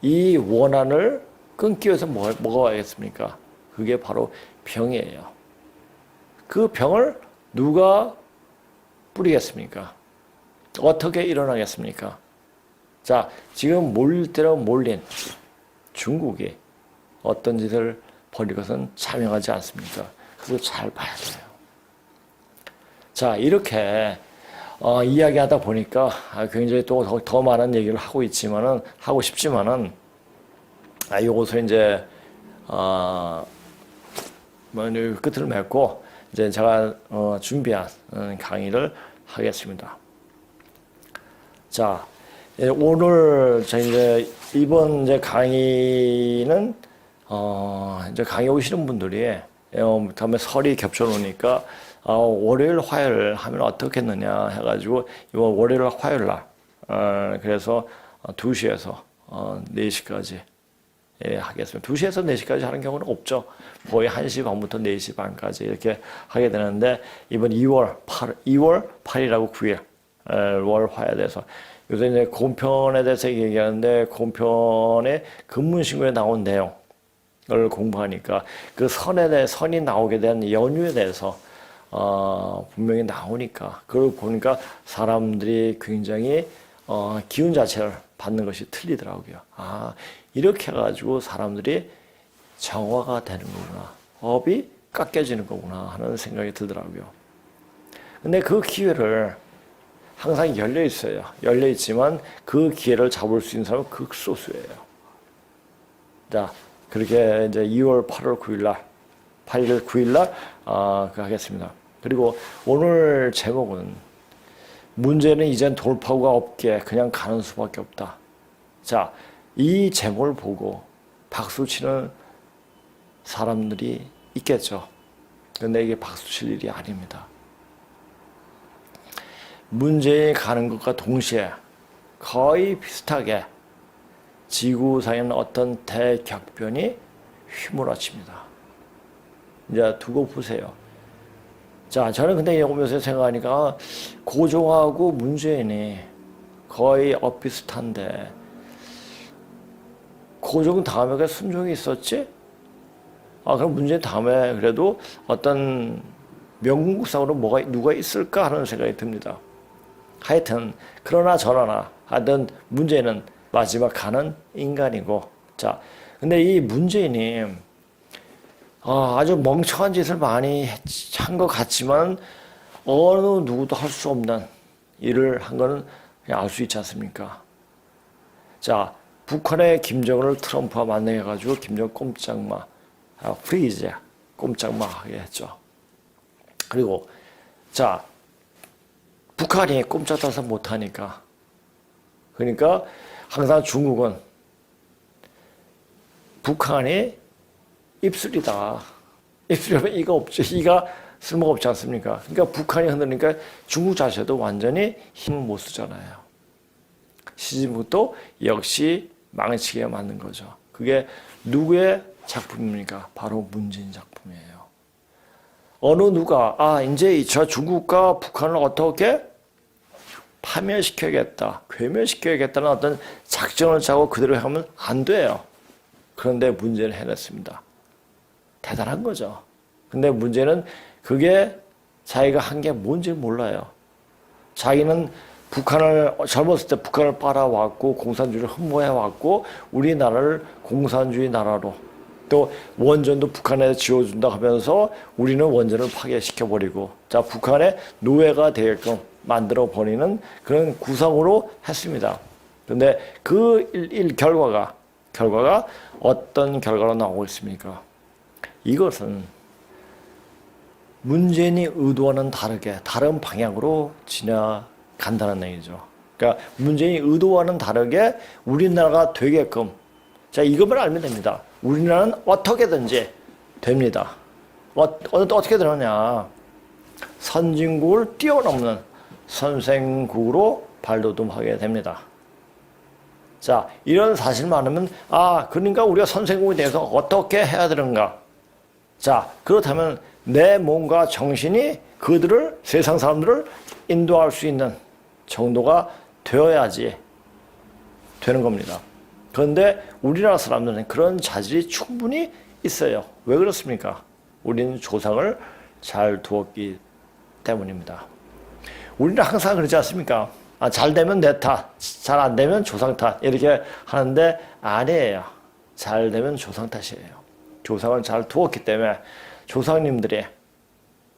이 원한을 끊기 위해서 뭐가 와야겠습니까? 그게 바로 병이에요. 그 병을 누가 뿌리겠습니까? 어떻게 일어나겠습니까? 자, 지금 몰릴 대로 몰린 중국이 어떤 짓을 벌일 것은 자명하지 않습니까? 그래서 잘 봐야 돼요. 자, 이렇게 이야기하다 보니까 굉장히 또 더 많은 얘기를 하고 싶지만은 요것을 이제 끝을 맺고 이제 제가 준비한 강의를 하겠습니다. 자, 오늘 이제 이번 이제 강의는 이제 강의 오시는 분들이 다음에 설이 겹쳐 놓으니까 월요일 화요일 하면 어떻겠느냐 해가지고 이번 월요일 화요일 날 그래서 2시에서 4시까지 하겠습니다. 2시에서 4시까지 하는 경우는 없죠. 거의 1시 반부터 4시 반까지 이렇게 하게 되는데 이번 2월 8일하고 9일 월 화요일에서 요새 이제 공편에 대해서 얘기하는데 공편의 근문신고에 나온 내용을 공부하니까 그 선이 나오게 된 연유에 대해서 분명히 나오니까 그걸 보니까 사람들이 굉장히 기운 자체를 받는 것이 틀리더라고요. 아, 이렇게 해가지고 사람들이 정화가 되는 거구나. 업이 깎여지는 거구나 하는 생각이 들더라고요. 근데 그 기회를 항상 열려 있어요. 열려 있지만 그 기회를 잡을 수 있는 사람은 극소수예요. 자, 그렇게 이제 2월 8월 9일 날, 8일 9일 날, 하겠습니다. 그리고 오늘 제목은 문제는 이젠 돌파구가 없게 그냥 가는 수밖에 없다. 자, 이 제목을 보고 박수 치는 사람들이 있겠죠. 근데 이게 박수 칠 일이 아닙니다. 문제에 가는 것과 동시에 거의 비슷하게 지구상에는 어떤 대격변이 휘몰아칩니다. 이제 두고 보세요. 자, 저는 근데 이거 보면서 생각하니까 고종하고 문재인이 거의 엇비슷한데 고종 다음에 순종이 있었지? 그럼 문재인 다음에 그래도 어떤 명궁국상으로 누가 있을까 하는 생각이 듭니다. 하여튼 그러나 저러나 하여튼 문재인은 마지막 가는 인간이고, 자, 근데 이 문재인이 아주 멍청한 짓을 많이 한 것 같지만 어느 누구도 할 수 없는 일을 한 거는 알 수 있지 않습니까? 자, 북한의 김정은을 트럼프와 만나가지고 김정은 꼼짝마, 프리즈, 꼼짝마 하게 했죠. 그리고 자, 북한이 꼼짝달싹 못하니까, 그러니까 항상 중국은 북한이 입술이다. 입술이면 이가 없죠. 이가 쓸모가 없지 않습니까? 그러니까 북한이 흔들리니까 중국 자체도 완전히 힘을 못 쓰잖아요. 시진핑도 역시 망치게 만든 거죠. 그게 누구의 작품입니까? 바로 문재인 작품이에요. 어느 누가 이제 저 중국과 북한을 어떻게 파멸시켜야겠다, 괴멸시켜야겠다는 어떤 작전을 짜고 그대로 하면 안 돼요. 그런데 문제는 해냈습니다. 대단한 거죠. 근데 문제는 그게 자기가 한 게 뭔지 몰라요. 자기는 젊었을 때 북한을 빨아왔고 공산주의를 흠모해왔고 우리나라를 공산주의 나라로, 또 원전도 북한에 지어준다 하면서 우리는 원전을 파괴시켜버리고, 자, 북한의 노예가 되게끔 만들어버리는 그런 구성으로 했습니다. 그런데 그 결과가 어떤 결과로 나오고 있습니까? 이것은 문재인이 의도와는 다르게 다른 방향으로 지나간다는 얘기죠. 그러니까 문재인이 의도와는 다르게 우리나라가 되게끔, 자, 이것만 알면 됩니다. 우리나라는 어떻게든지 됩니다. 어떻게 되느냐? 선진국을 뛰어넘는 선생국으로 발돋움하게 됩니다. 자, 이런 사실만 알면 그러니까 우리가 선생국에 대해서 어떻게 해야 되는가? 자, 그렇다면 내 몸과 정신이 그들을, 세상 사람들을 인도할 수 있는 정도가 되어야지 되는 겁니다. 그런데 우리나라 사람들은 그런 자질이 충분히 있어요. 왜 그렇습니까? 우리는 조상을 잘 두었기 때문입니다. 우리는 항상 그러지 않습니까? 잘 되면 내 탓, 잘 안 되면 조상 탓, 이렇게 하는데 아니에요. 잘 되면 조상 탓이에요. 조상을 잘 두었기 때문에 조상님들이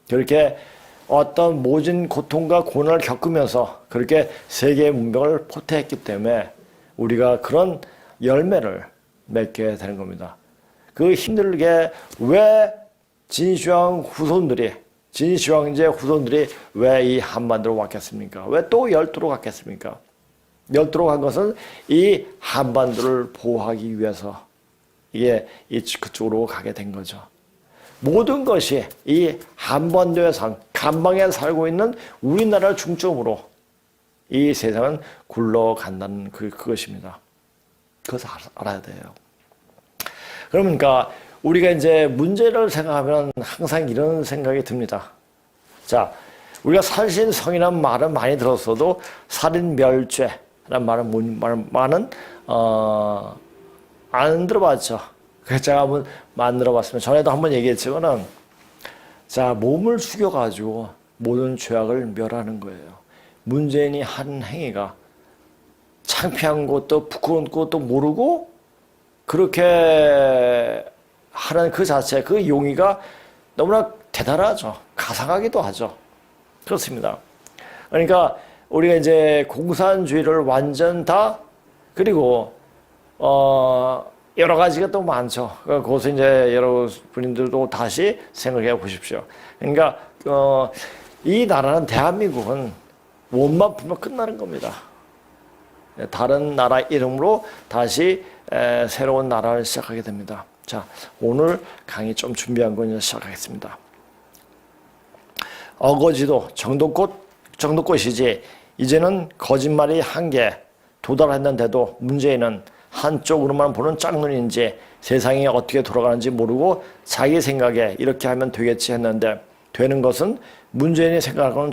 그렇게 어떤 모진 고통과 고난을 겪으면서 그렇게 세계의 문명을 포태했기 때문에 우리가 그런 열매를 맺게 되는 겁니다. 그 힘들게 왜 진시황제 후손들이 왜 이 한반도로 왔겠습니까? 왜 또 열도로 갔겠습니까? 열도로 간 것은 이 한반도를 보호하기 위해서 이게 그쪽으로 가게 된 거죠. 모든 것이 이 한반도에 간방에 살고 있는 우리나라를 중점으로 이 세상은 굴러간다는 그것입니다. 그것을 알아야 돼요. 그러니까 우리가 이제 문제를 생각하면 항상 이런 생각이 듭니다. 자, 우리가 살신성이라는 말은 많이 들었어도 살인멸죄라는 말은 안 들어봤죠. 그래서 제가 한번 만들어봤습니다. 전에도 한번 얘기했지만은, 자, 몸을 숙여가지고 모든 죄악을 멸하는 거예요. 문재인이 한 행위가 창피한 것도 부끄러운 것도 모르고 그렇게 하는 그 자체, 그 용의가 너무나 대단하죠. 가상하기도 하죠. 그렇습니다. 그러니까 우리가 이제 공산주의를 완전 다 그리고 여러 가지가 또 많죠. 그것을 이제 여러분들도 다시 생각해 보십시오. 그러니까 이 나라는 대한민국은 원만 풀면 끝나는 겁니다. 다른 나라 이름으로 다시 새로운 나라를 시작하게 됩니다. 자, 오늘 강의 좀 준비한 거 이제 시작하겠습니다. 어거지도 정도껏이지 이제는 거짓말이 한계 도달했는데도 문재인은 한쪽으로만 보는 짝눈인지 세상이 어떻게 돌아가는지 모르고 자기 생각에 이렇게 하면 되겠지 했는데 되는 것은 문재인이 생각하는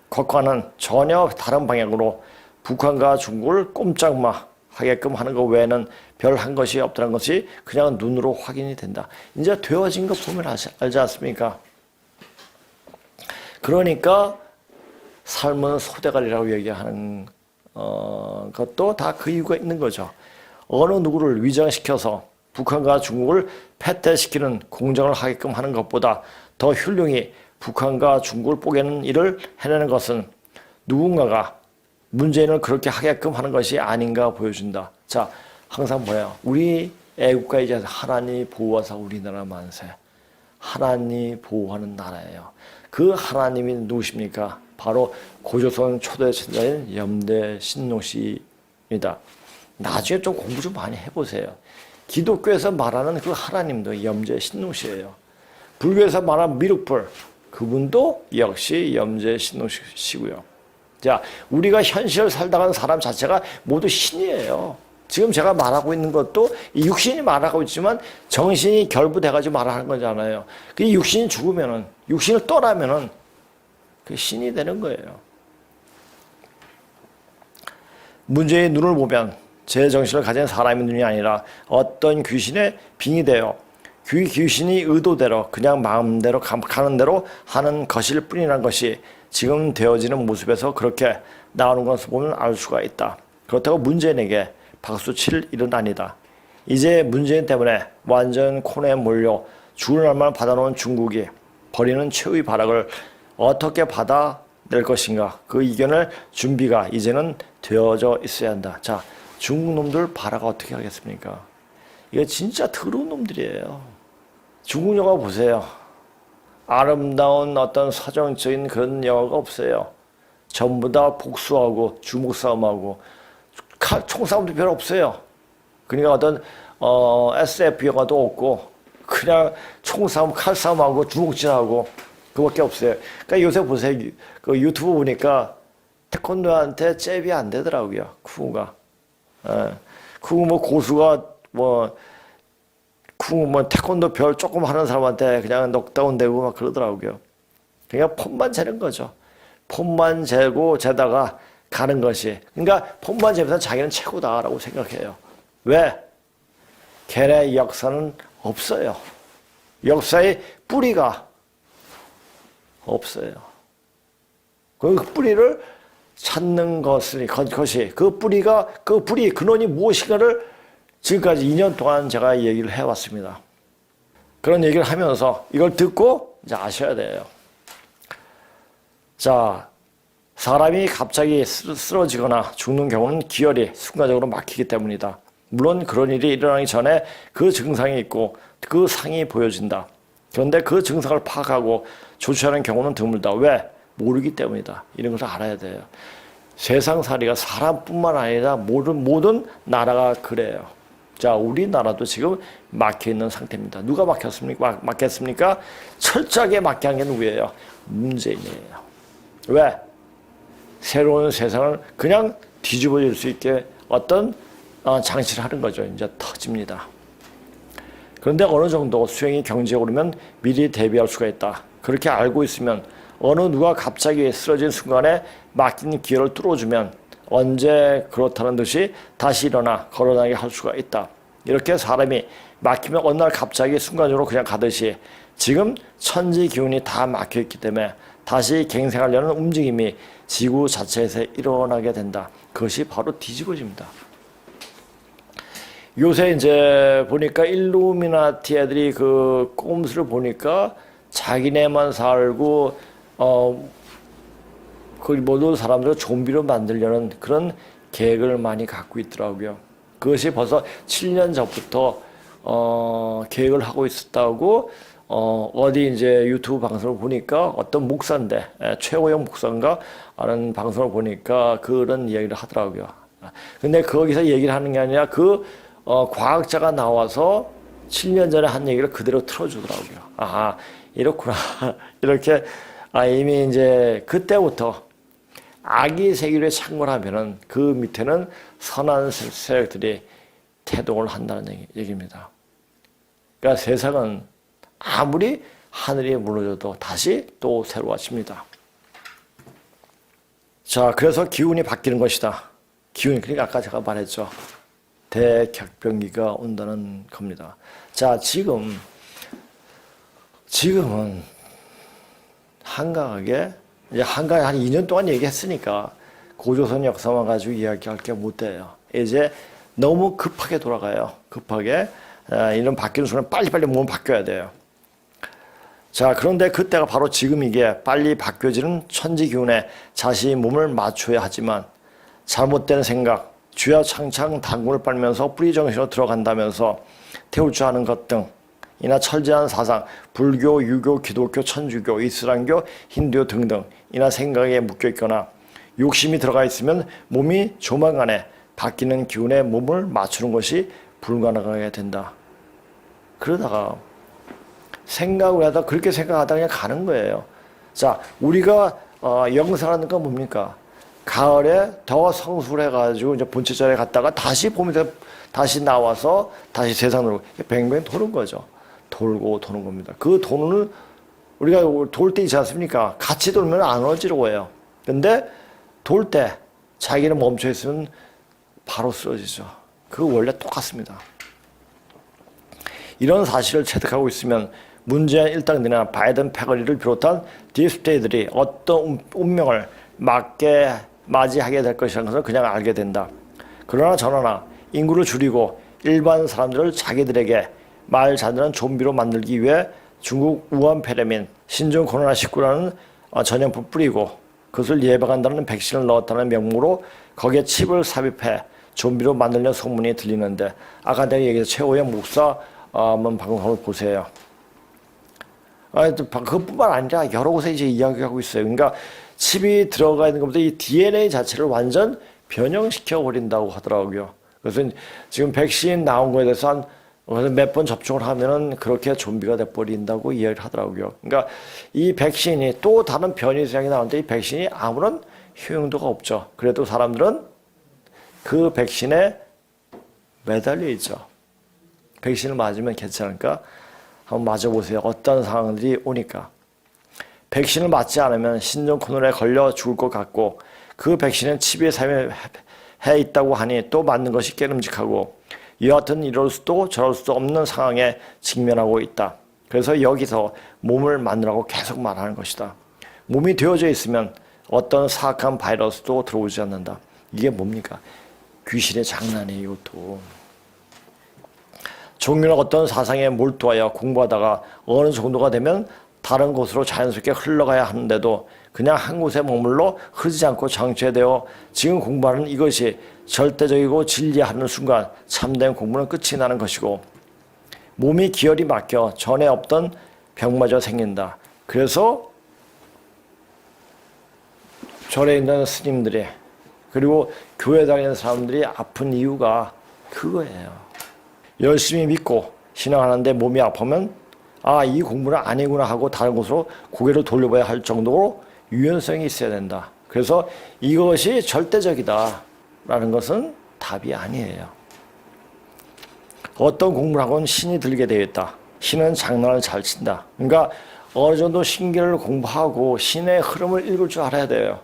것과는 전혀 다른 방향으로 북한과 중국을 꼼짝마 하게끔 하는 것 외에는 별 한 것이 없다는 것이 그냥 눈으로 확인이 된다. 이제 되어진 거 보면 알지 않습니까? 그러니까 삶은 소대가리라고 얘기하는 것도 다 그 이유가 있는 거죠. 어느 누구를 위장시켜서 북한과 중국을 패퇴시키는 공정을 하게끔 하는 것보다 더 훌륭히 북한과 중국을 뽀개는 일을 해내는 것은 누군가가 문재인을 그렇게 하게끔 하는 것이 아닌가 보여준다. 자, 항상 뭐예요? 우리 애국가 이제 하나님 보호하사 우리나라 만세. 하나님 보호하는 나라예요. 그 하나님이 누구십니까? 바로 고조선 초대 천자인 염대 신농씨입니다. 나중에 좀 공부 좀 많이 해보세요. 기독교에서 말하는 그 하나님도 염제 신농씨예요. 불교에서 말하는 미륵불 그분도 역시 염제 신농씨고요. 자, 우리가 현실을 살다가는 사람 자체가 모두 신이에요. 지금 제가 말하고 있는 것도 이 육신이 말하고 있지만 정신이 결부돼가지고 말하는 거잖아요. 그 육신이 죽으면은 육신을 떠나면은 그 신이 되는 거예요. 문제의 눈을 보면 제 정신을 가진 사람의 눈이 아니라 어떤 귀신의 빙이 되어 귀신이 의도대로 그냥 마음대로 가는 대로 하는 것일 뿐이라는 것이 지금 되어지는 모습에서 그렇게 나오는 것을 보면 알 수가 있다. 그렇다고 문재인에게 박수 칠 일은 아니다. 이제 문재인 때문에 완전 코너에 몰려 죽을 날만 받아놓은 중국이 벌이는 최후의 발악을 어떻게 받아낼 것인가. 그 이겨낼 준비가 이제는 되어져 있어야 한다. 자, 중국 놈들 발악 어떻게 하겠습니까? 이거 진짜 더러운 놈들이에요. 중국 영화 보세요. 아름다운 어떤 서정적인 그런 영화가 없어요. 전부 다 복수하고 주먹 싸움하고 총싸움도 별로 없어요. 그러니까 어떤 SF 영화도 없고 그냥 총싸움, 칼싸움하고 주먹질하고 그밖에 없어요. 그러니까 요새 보세요. 그 유튜브 보니까 태권도한테 잽이 안 되더라고요. 쿠가. 쿠 뭐 고수가 태권도 별 조금 하는 사람한테 그냥 넉다운 되고 막 그러더라고요. 그러니까 폼만 재는 거죠. 폼만 재다가 가는 것이. 그러니까 폼만 재면서 자기는 최고다라고 생각해요. 왜? 걔네 역사는 없어요. 역사의 뿌리가 없어요. 그 뿌리를 찾는 것이 그 뿌리 근원이 무엇인가를 지금까지 2년 동안 제가 얘기를 해왔습니다. 그런 얘기를 하면서 이걸 듣고 이제 아셔야 돼요. 자, 사람이 갑자기 쓰러지거나 죽는 경우는 기혈이 순간적으로 막히기 때문이다. 물론 그런 일이 일어나기 전에 그 증상이 있고 그 상이 보여진다. 그런데 그 증상을 파악하고 조치하는 경우는 드물다. 왜? 모르기 때문이다. 이런 것을 알아야 돼요. 세상살이가 사람뿐만 아니라 모든 나라가 그래요. 자, 우리나라도 지금 막혀있는 상태입니다. 누가 막혔습니까? 철저하게 막혀 한 게 누구예요? 문재인이에요. 왜? 새로운 세상을 그냥 뒤집어질 수 있게 어떤 장치를 하는 거죠. 이제 터집니다. 그런데 어느 정도 수행이 경제에 오르면 미리 대비할 수가 있다. 그렇게 알고 있으면 어느 누가 갑자기 쓰러진 순간에 막힌 기회를 뚫어주면 언제 그렇다는 듯이 다시 일어나 걸어다니게 할 수가 있다. 이렇게 사람이 막히면 어느 날 갑자기 순간적으로 그냥 가듯이 지금 천지 기운이 다 막혀있기 때문에 다시 갱생하려는 움직임이 지구 자체에서 일어나게 된다. 그것이 바로 뒤집어집니다. 요새 이제 보니까 일루미나티 애들이 그 꼼수를 보니까 자기네만 살고 그 모든 사람들을 좀비로 만들려는 그런 계획을 많이 갖고 있더라고요. 그것이 벌써 7년 전부터 계획을 하고 있었다고 어디 이제 유튜브 방송을 보니까 어떤 목사인데 최호영 목사인가 하는 방송을 보니까 그런 이야기를 하더라고요. 근데 거기서 얘기를 하는 게 아니라 과학자가 나와서 7년 전에 한 얘기를 그대로 틀어주더라고요. 아, 이렇구나. 이렇게 이미 이제 그때부터 악의 세계에 창궐하면은 그 밑에는 선한 세력들이 태동을 한다는 얘기입니다. 그러니까 세상은 아무리 하늘이 무너져도 다시 또 새로워집니다. 자, 그래서 기운이 바뀌는 것이다. 기운이, 그러니까 아까 제가 말했죠. 대격변기가 온다는 겁니다. 자, 지금은 한가하게 한 2년 동안 얘기했으니까 고조선 역사만 가지고 이야기할 게 못 돼요. 이제 너무 급하게 돌아가요. 급하게. 이런 바뀌는 순간 빨리빨리 몸은 바뀌어야 돼요. 자, 그런데 그때가 바로 지금 이게 빨리 바뀌어지는 천지기운에 자신이 몸을 맞춰야 하지만 잘못된 생각, 쥐야창창 당군을 빨면서 뿌리정신으로 들어간다면서 태울 줄 아는 것 등 이나 철저한 사상, 불교, 유교, 기독교, 천주교, 이슬람교, 힌두교 등등 이나 생각에 묶여있거나 욕심이 들어가 있으면 몸이 조만간에 바뀌는 기운에 몸을 맞추는 것이 불가능하게 된다. 그러다가 생각을 하다 그렇게 생각하다 그냥 가는 거예요. 자, 우리가 영상하는 건 뭡니까? 가을에 더 성술해가지고 이제 본체절에 갔다가 다시 봄에 다시 나와서 다시 세상으로 뱅뱅 도는 거죠. 돌고 도는 겁니다. 그 도는 우리가 돌 때 있지 않습니까? 같이 돌면 안 어지러워요. 근데 돌 때 자기는 멈춰 있으면 바로 쓰러지죠. 그거 원래 똑같습니다. 이런 사실을 체득하고 있으면 문재인 일당들이나 바이든 패거리를 비롯한 딥스테이트들이 어떤 운명을 맞이하게 될 것이라는 것을 그냥 알게 된다. 그러나 저러나 인구를 줄이고 일반 사람들을 자기들에게 말 잘 듣는 좀비로 만들기 위해 중국 우한 폐렴인 신종 코로나19라는 전염병을 뿌리고 그것을 예방한다는 백신을 넣었다는 명목으로 거기에 칩을 삽입해 좀비로 만들려는 소문이 들리는데 아까 내가 얘기했던 최호영 목사 한번 방송을 보세요. 그것뿐만 아니라 여러 곳에 이제 이야기하고 있어요. 그러니까 칩이 들어가 있는 것보다 이 DNA 자체를 완전 변형시켜 버린다고 하더라고요. 그래서 지금 백신 나온 거에 대해서 몇 번 접종을 하면은 그렇게 좀비가 돼버린다고 이야기를 하더라고요. 그러니까 이 백신이 또 다른 변이 세상이 나오는데 이 백신이 아무런 효용도가 없죠. 그래도 사람들은 그 백신에 매달려 있죠. 백신을 맞으면 괜찮을까? 한번 맞아보세요. 어떤 상황들이 오니까. 백신을 맞지 않으면 신종 코로나에 걸려 죽을 것 같고 그 백신은 칩에 삽입해 있다고 하니 또 맞는 것이 깨름직하고 여하튼 이럴 수도 저럴 수도 없는 상황에 직면하고 있다. 그래서 여기서 몸을 만들라고 계속 말하는 것이다. 몸이 되어져 있으면 어떤 사악한 바이러스도 들어오지 않는다. 이게 뭡니까? 귀신의 장난이에요, 이것도. 종교는 어떤 사상에 몰두하여 공부하다가 어느 정도가 되면 다른 곳으로 자연스럽게 흘러가야 하는데도 그냥 한 곳에 머물러 흐르지 않고 정체되어 지금 공부하는 이것이 절대적이고 진리하는 순간 참된 공부는 끝이 나는 것이고 몸이 기혈이 막혀 전에 없던 병마저 생긴다. 그래서 절에 있는 스님들이 그리고 교회 다니는 사람들이 아픈 이유가 그거예요. 열심히 믿고 신앙하는데 몸이 아프면 이 공부는 아니구나 하고 다른 곳으로 고개를 돌려봐야 할 정도로 유연성이 있어야 된다. 그래서 이것이 절대적이다라는 것은 답이 아니에요. 어떤 공부를 하고는 신이 들게 되어 있다. 신은 장난을 잘 친다. 그러니까 어느 정도 신기를 공부하고 신의 흐름을 읽을 줄 알아야 돼요.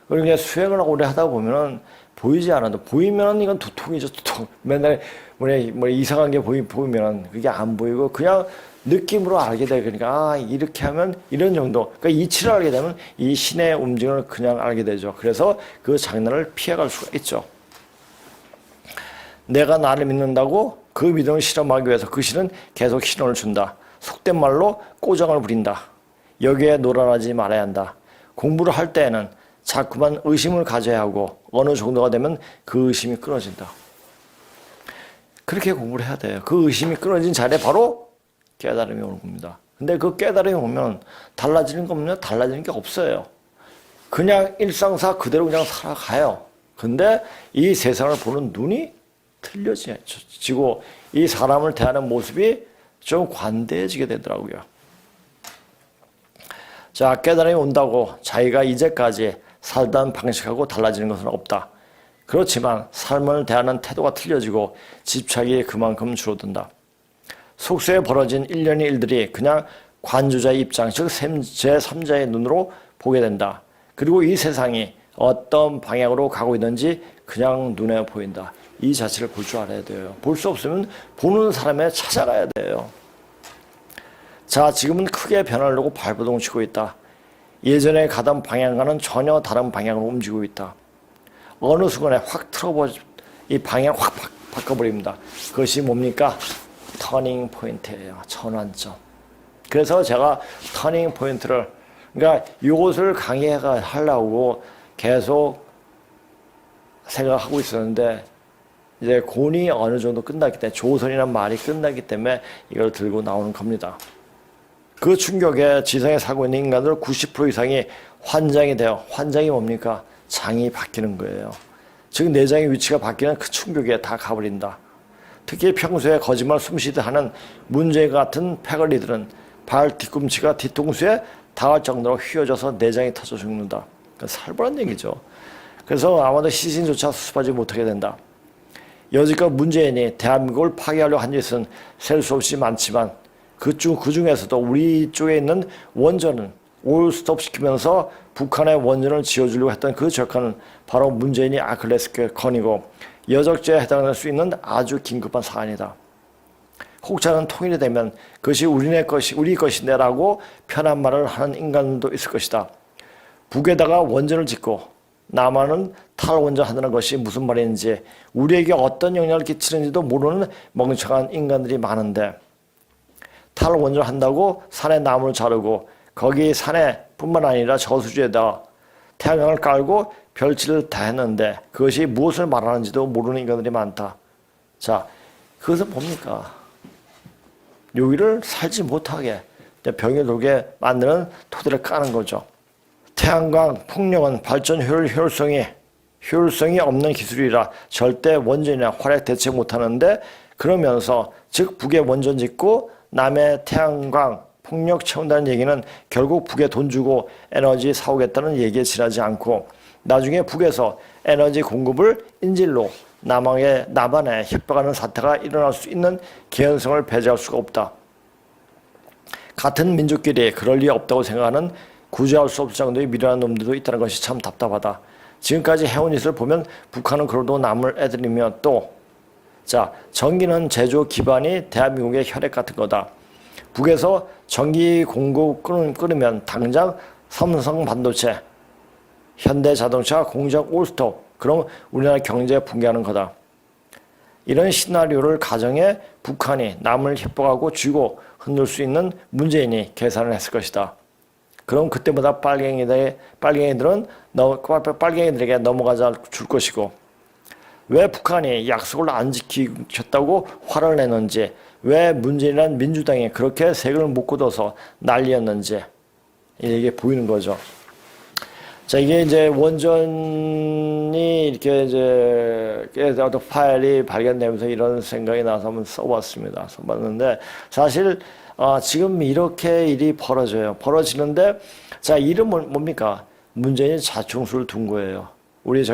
그리고 그냥 수행을 오래 하다 보면은 보이지 않아도 보이면 이건 두통이죠, 두통. 맨날 뭐 이상한 게 보이면 그게 안 보이고 그냥 느낌으로 알게 돼. 그러니까 이렇게 하면 이런 정도. 그러니까 이치를 알게 되면 이 신의 움직임을 그냥 알게 되죠. 그래서 그 장난을 피해갈 수가 있죠. 내가 나를 믿는다고 그 믿음을 실험하기 위해서 그 신은 계속 신호를 준다. 속된 말로 꼬장을 부린다. 여기에 놀아나지 말아야 한다. 공부를 할 때에는 자꾸만 의심을 가져야 하고 어느 정도가 되면 그 의심이 끊어진다. 그렇게 공부를 해야 돼요. 그 의심이 끊어진 자리에 바로 깨달음이 오는 겁니다. 근데 그 깨달음이 오면 달라지는 거 없냐? 달라지는 게 없어요. 그냥 일상사 그대로 그냥 살아가요. 근데 이 세상을 보는 눈이 틀려지고 이 사람을 대하는 모습이 좀 관대해지게 되더라고요. 자, 깨달음이 온다고 자기가 이제까지 살던 방식하고 달라지는 것은 없다. 그렇지만 삶을 대하는 태도가 틀려지고 집착이 그만큼 줄어든다. 속세에 벌어진 일련의 일들이 그냥 관주자의 입장, 즉 제3자의 눈으로 보게 된다. 그리고 이 세상이 어떤 방향으로 가고 있는지 그냥 눈에 보인다. 이 자체를 볼 줄 알아야 돼요. 볼 수 없으면 보는 사람에 찾아가야 돼요. 자, 지금은 크게 변화를 두고 발버둥 치고 있다. 예전에 가던 방향과는 전혀 다른 방향으로 움직이고 있다. 어느 순간에 확 이 방향 확 바꿔버립니다. 그것이 뭡니까? 터닝 포인트예요. 전환점. 그래서 제가 터닝 포인트를, 그러니까 이것을 강의하려고 계속 생각하고 있었는데 이제 곤이 어느 정도 끝났기 때문에, 조선이라는 말이 끝났기 때문에 이걸 들고 나오는 겁니다. 그 충격에 지상에 살고 있는 인간들 90% 이상이 환장이 돼요. 환장이 뭡니까? 장이 바뀌는 거예요. 즉 내장의 위치가 바뀌는 그 충격에 다 가버린다. 특히 평소에 거짓말 숨쉬듯 하는 문제 같은 패거리들은 발 뒤꿈치가 뒤통수에 닿을 정도로 휘어져서 내장이 터져 죽는다. 살벌한 얘기죠. 그래서 아마도 시신조차 수습하지 못하게 된다. 여지껏 문재인이 대한민국을 파괴하려고 한 짓은 셀 수 없이 많지만 그 중에서도 우리 쪽에 있는 원전은 올스톱 시키면서 북한의 원전을 지어주려고 했던 그 적화는 바로 문재인이 아킬레스 건이고 여적죄에 해당할 수 있는 아주 긴급한 사안이다. 혹자는 통일이 되면 그것이 우리 것인데라고 편한 말을 하는 인간도 있을 것이다. 북에다가 원전을 짓고 남한은 탈원전 하는 것이 무슨 말인지, 우리에게 어떤 영향을 끼치는지도 모르는 멍청한 인간들이 많은데, 탈원전 한다고 산에 나무를 자르고 거기 산에 뿐만 아니라 저수지에다 태양광을 깔고 별치를 다 했는데 그것이 무엇을 말하는지도 모르는 인간들이 많다. 자, 그것은 뭡니까? 여기를 살지 못하게 병에 돌게 만드는 토대를 까는 거죠. 태양광, 풍력은 발전 효율성이 없는 기술이라 절대 원전이나 화력 대체 못하는데, 그러면서 즉 북에 원전 짓고 남의 태양광, 풍력 채운다는 얘기는 결국 북에 돈 주고 에너지 사오겠다는 얘기에 지나지 않고 나중에 북에서 에너지 공급을 인질로 남한에 협박하는 사태가 일어날 수 있는 개연성을 배제할 수가 없다. 같은 민족끼리 그럴 리 없다고 생각하는 구제할 수 없을 정도의 미련한 놈들도 있다는 것이 참 답답하다. 지금까지 해온 짓을 보면 북한은 그러도 남을 애들이며 또, 자, 전기는 제조 기반이 대한민국의 혈액 같은 거다. 북에서 전기 공급 끊으면 당장 삼성 반도체, 현대자동차 공장 올스톱, 그럼 우리나라 경제 붕괴하는 거다. 이런 시나리오를 가정해 북한이 남을 협박하고 쥐고 흔들 수 있는 문재인이 계산을 했을 것이다. 그럼 그때보다 빨갱이들에게 넘어가자 줄 것이고, 왜 북한이 약속을 안 지키셨다고 화를 내는지, 왜 문재인이란 민주당이 그렇게 색을 못 걷어서 난리였는지 이게 보이는 거죠. 자, 이게 이제 원전이 이렇게 이제 파일이 발견되면서 이런 생각이 나서 한번 써봤는데 사실 지금 이렇게 일이 벌어지는데, 자, 이름은 뭡니까? 문재인이 자충수를 둔 거예요. 우리 이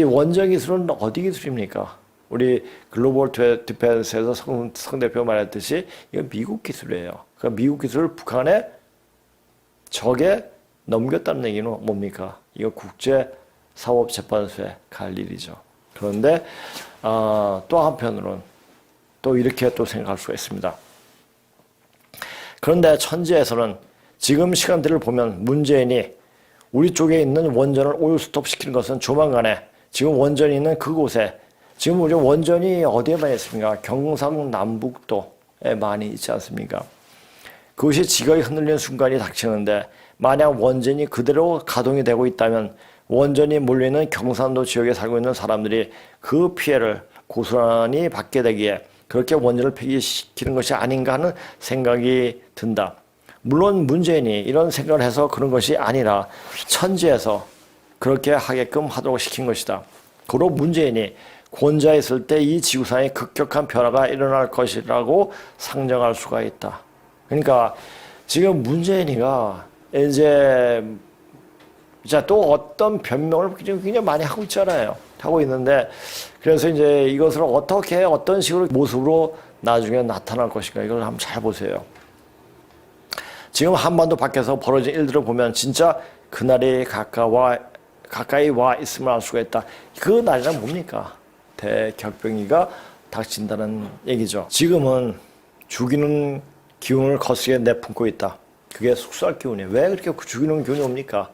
원전 기술은 어디 기술입니까? 우리 글로벌 디펜스에서 성 대표 말했듯이 이건 미국 기술이에요. 그러니까 미국 기술을 북한에 적에 넘겼다는 얘기는 뭡니까? 이거 국제사법재판소에 갈 일이죠. 그런데 또 한편으로는 또 이렇게 또 생각할 수가 있습니다. 그런데 천지에서는 지금 시간대를 보면 문재인이 우리 쪽에 있는 원전을 올스톱 시키는 것은 조만간에 지금 원전이 있는 그곳에 지금 우리 원전이 어디에 많이 있습니까? 경상남북도에 많이 있지 않습니까? 그것이 지각이 흔들리는 순간이 닥치는데 만약 원전이 그대로 가동이 되고 있다면 원전이 몰리는 경상도 지역에 살고 있는 사람들이 그 피해를 고스란히 받게 되기에 그렇게 원전을 폐기시키는 것이 아닌가 하는 생각이 든다. 물론 문재인이 이런 생각을 해서 그런 것이 아니라 천지에서 그렇게 하게끔 하도록 시킨 것이다. 고로 문재인이 권좌에 있을 때 이 지구상에 급격한 변화가 일어날 것이라고 상정할 수가 있다. 그러니까 지금 문재인이가 이제 또 어떤 변명을 굉장히 많이 하고 있잖아요. 하고 있는데 그래서 이제 이것을 어떻게 어떤 식으로 모습으로 나중에 나타날 것인가 이걸 한번 잘 보세요. 지금 한반도 밖에서 벌어진 일들을 보면 진짜 그날이 가까이 와 있음을 알 수가 있다. 그 날이란 뭡니까? 대격변이가 닥친다는 얘기죠. 지금은 죽이는 기운을 거세게 내뿜고 있다. 그게 숙소할 기운이에요. 왜 그렇게 죽이는 기운이 옵니까?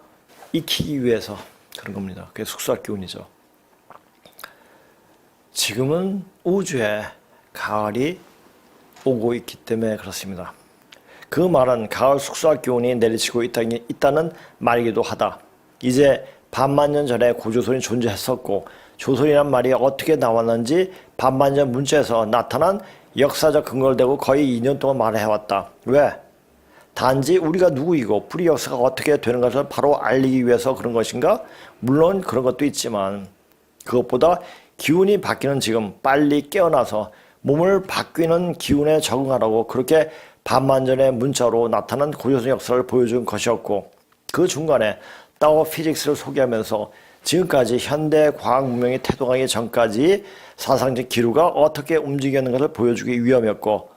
익히기 위해서 그런 겁니다. 그게 숙소할 기운이죠. 지금은 우주에 가을이 오고 있기 때문에 그렇습니다. 그 말은 가을 숙소할 기운이 내리치고 있다는 말이기도 하다. 이제 반만 년 전에 고조선이 존재했었고 조선이란 말이 어떻게 나왔는지 반만 년 문자에서 나타난 역사적 근거를 대고 거의 2년 동안 말을 해왔다. 왜? 단지 우리가 누구이고 불의 역사가 어떻게 되는 것을 바로 알리기 위해서 그런 것인가? 물론 그런 것도 있지만 그것보다 기운이 바뀌는 지금 빨리 깨어나서 몸을 바뀌는 기운에 적응하라고 그렇게 반만 전의 문자로 나타난 고조선 역사를 보여준 것이었고 그 중간에 따오 피직스를 소개하면서 지금까지 현대 과학 문명이 태동하기 전까지 사상적 기류가 어떻게 움직이는 것을 보여주기 위함이었고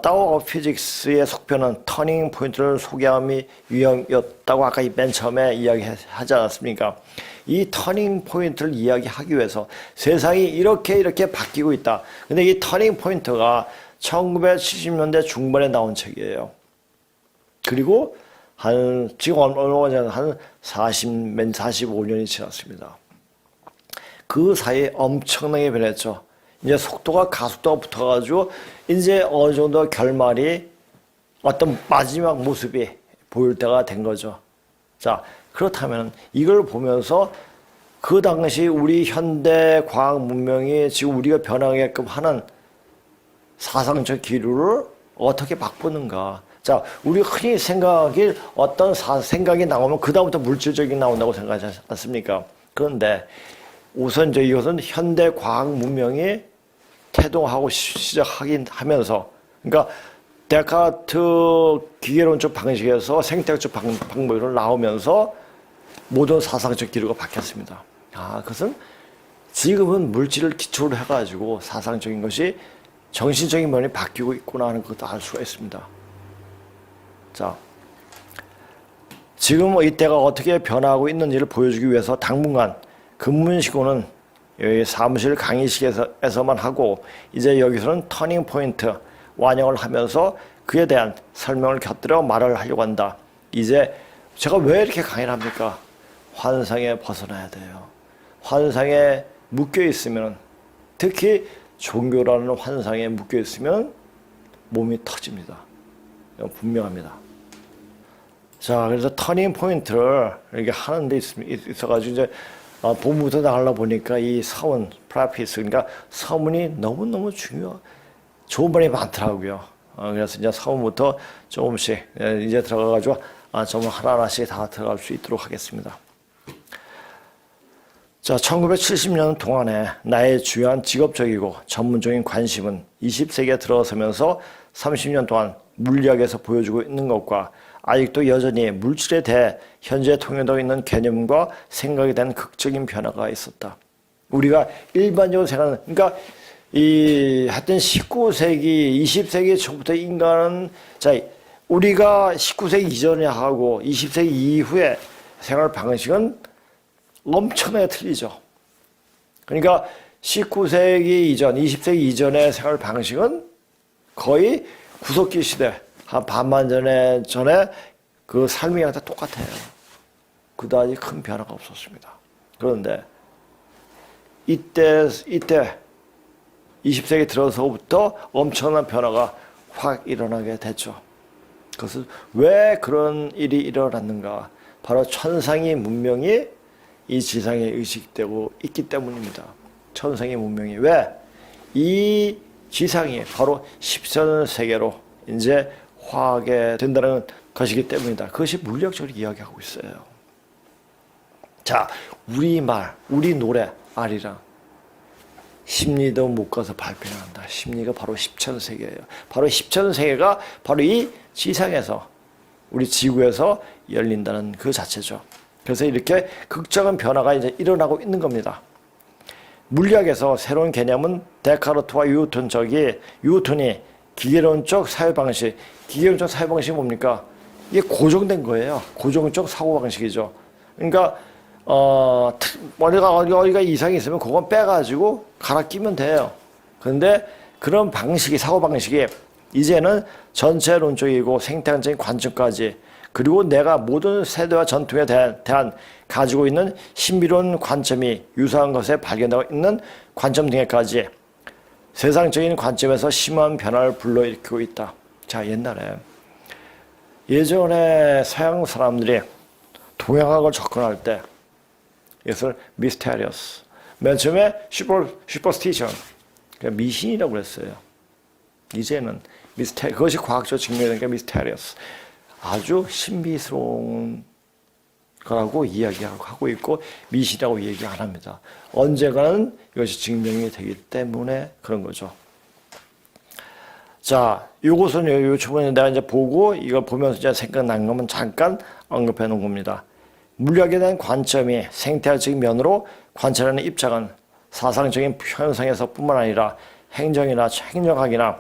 따오 피직스의 속편은 터닝 포인트를 소개함이 위함이었다고 아까 맨 처음에 이야기하지 않았습니까? 이 터닝 포인트를 이야기하기 위해서 세상이 이렇게 바뀌고 있다. 근데 이 터닝 포인트가 1970년대 중반에 나온 책이에요. 그리고 지금 얼마 전에 한 45년이 지났습니다. 그 사이에 엄청나게 변했죠. 이제 속도가 가속도가 붙어가지고 이제 어느 정도 결말이 어떤 마지막 모습이 보일 때가 된 거죠. 자, 그렇다면 이걸 보면서 그 당시 우리 현대 과학 문명이 지금 우리가 변하게끔 하는 사상적 기류를 어떻게 바꾸는가. 자, 우리 흔히 생각일 어떤 생각이 나오면 그다음부터 물질적인 나온다고 생각하지 않습니까? 그런데 우선 이것은 현대 과학 문명이 태동하고 시작하긴 하면서 그러니까 데카르트 기계론적 방식에서 생태학적 방법으로 나오면서 모든 사상적 기류가 바뀌었습니다. 그것은 지금은 물질을 기초로 해가지고 사상적인 것이 정신적인 면이 바뀌고 있구나 하는 것도 알 수가 있습니다. 자, 지금 이때가 어떻게 변화하고 있는지를 보여주기 위해서 당분간 근무식고는 여기 사무실 강의실에서만 하고 이제 여기서는 터닝 포인트 완영을 하면서 그에 대한 설명을 곁들여 말을 하려고 한다. 이제 제가 왜 이렇게 강의를 합니까? 환상에 벗어나야 돼요. 환상에 묶여 있으면 특히 종교라는 환상에 묶여 있으면 몸이 터집니다. 분명합니다. 자, 그래서 터닝 포인트를 이렇게 하는 데 있어가지고 이제 본부부터 나가려 보니까 이 서문, 프라피스, 그러니까 서문이 너무너무 좋은 말이 많더라고요. 그래서 이제 서문부터 조금씩 이제 들어가가지고 좀 하나하나씩 다 들어갈 수 있도록 하겠습니다. 자, 1970년 동안에 나의 주요한 직업적이고 전문적인 관심은 20세기에 들어서면서 30년 동안 물리학에서 보여주고 있는 것과 아직도 여전히 물질에 대해 현재 통용되고 있는 개념과 생각에 대한 극적인 변화가 있었다. 우리가 일반적으로 생각하는, 그러니까 하여튼 19세기, 20세기 초부터 인간은, 우리가 19세기 이전에 하고 20세기 이후의 생활 방식은 엄청나게 틀리죠. 그러니까 19세기 이전, 20세기 이전의 생활 방식은 거의 구석기 시대, 한 반만 전에 그 삶이랑 다 똑같아요. 그다지 큰 변화가 없었습니다. 그런데 이때 20세기 들어서부터 엄청난 변화가 확 일어나게 됐죠. 그것은 왜 그런 일이 일어났는가? 바로 천상의 문명이 이 지상에 의식되고 있기 때문입니다. 천상의 문명이 왜? 이 지상이 바로 10선 세계로 이제 화하게 된다는 것이기 때문이다. 그것이 물리학적으로 이야기하고 있어요. 자, 우리말, 우리 노래 아리랑 심리도 못 가서 발표한다. 심리가 바로 10천 세계예요. 바로 10천 세계가 바로 이 지상에서 우리 지구에서 열린다는 그 자체죠. 그래서 이렇게 극적인 변화가 이제 일어나고 있는 겁니다. 물리학에서 새로운 개념은 데카르트와 뉴턴이 기계론적 사회방식, 기계론적 사회방식이 뭡니까? 이게 고정된 거예요. 고정적 사고방식이죠. 그러니까 어디가 이상이 있으면 그건 빼가지고 갈아 끼면 돼요. 그런데 그런 방식이, 사고방식이 이제는 전체론적이고 생태학적인 관점까지, 그리고 내가 모든 세대와 전통에 대한 가지고 있는 신비로운 관점이 유사한 것에 발견되고 있는 관점 등에까지 세상적인 관점에서 심한 변화를 불러일으키고 있다. 자, 예전에 서양 사람들이 동양학을 접근할 때 이것을 미스테리어스, 맨 처음에 슈퍼스티션, 미신이라고 그랬어요. 이제는 그것이 과학적 증명되니까 미스테리어스, 아주 신비스러운 거라고 이야기하고 있고 미신이라고 얘기 안 합니다. 언젠가는 이것이 증명이 되기 때문에 그런 거죠. 자, 요것은 요 초반에 내가 이제 보고 이걸 보면서 이제 생각난 거면 잠깐 언급해 놓은 겁니다. 물리학에 대한 관점이 생태학적인 면으로 관찰하는 입장은 사상적인 현상에서뿐만 아니라 행정학이나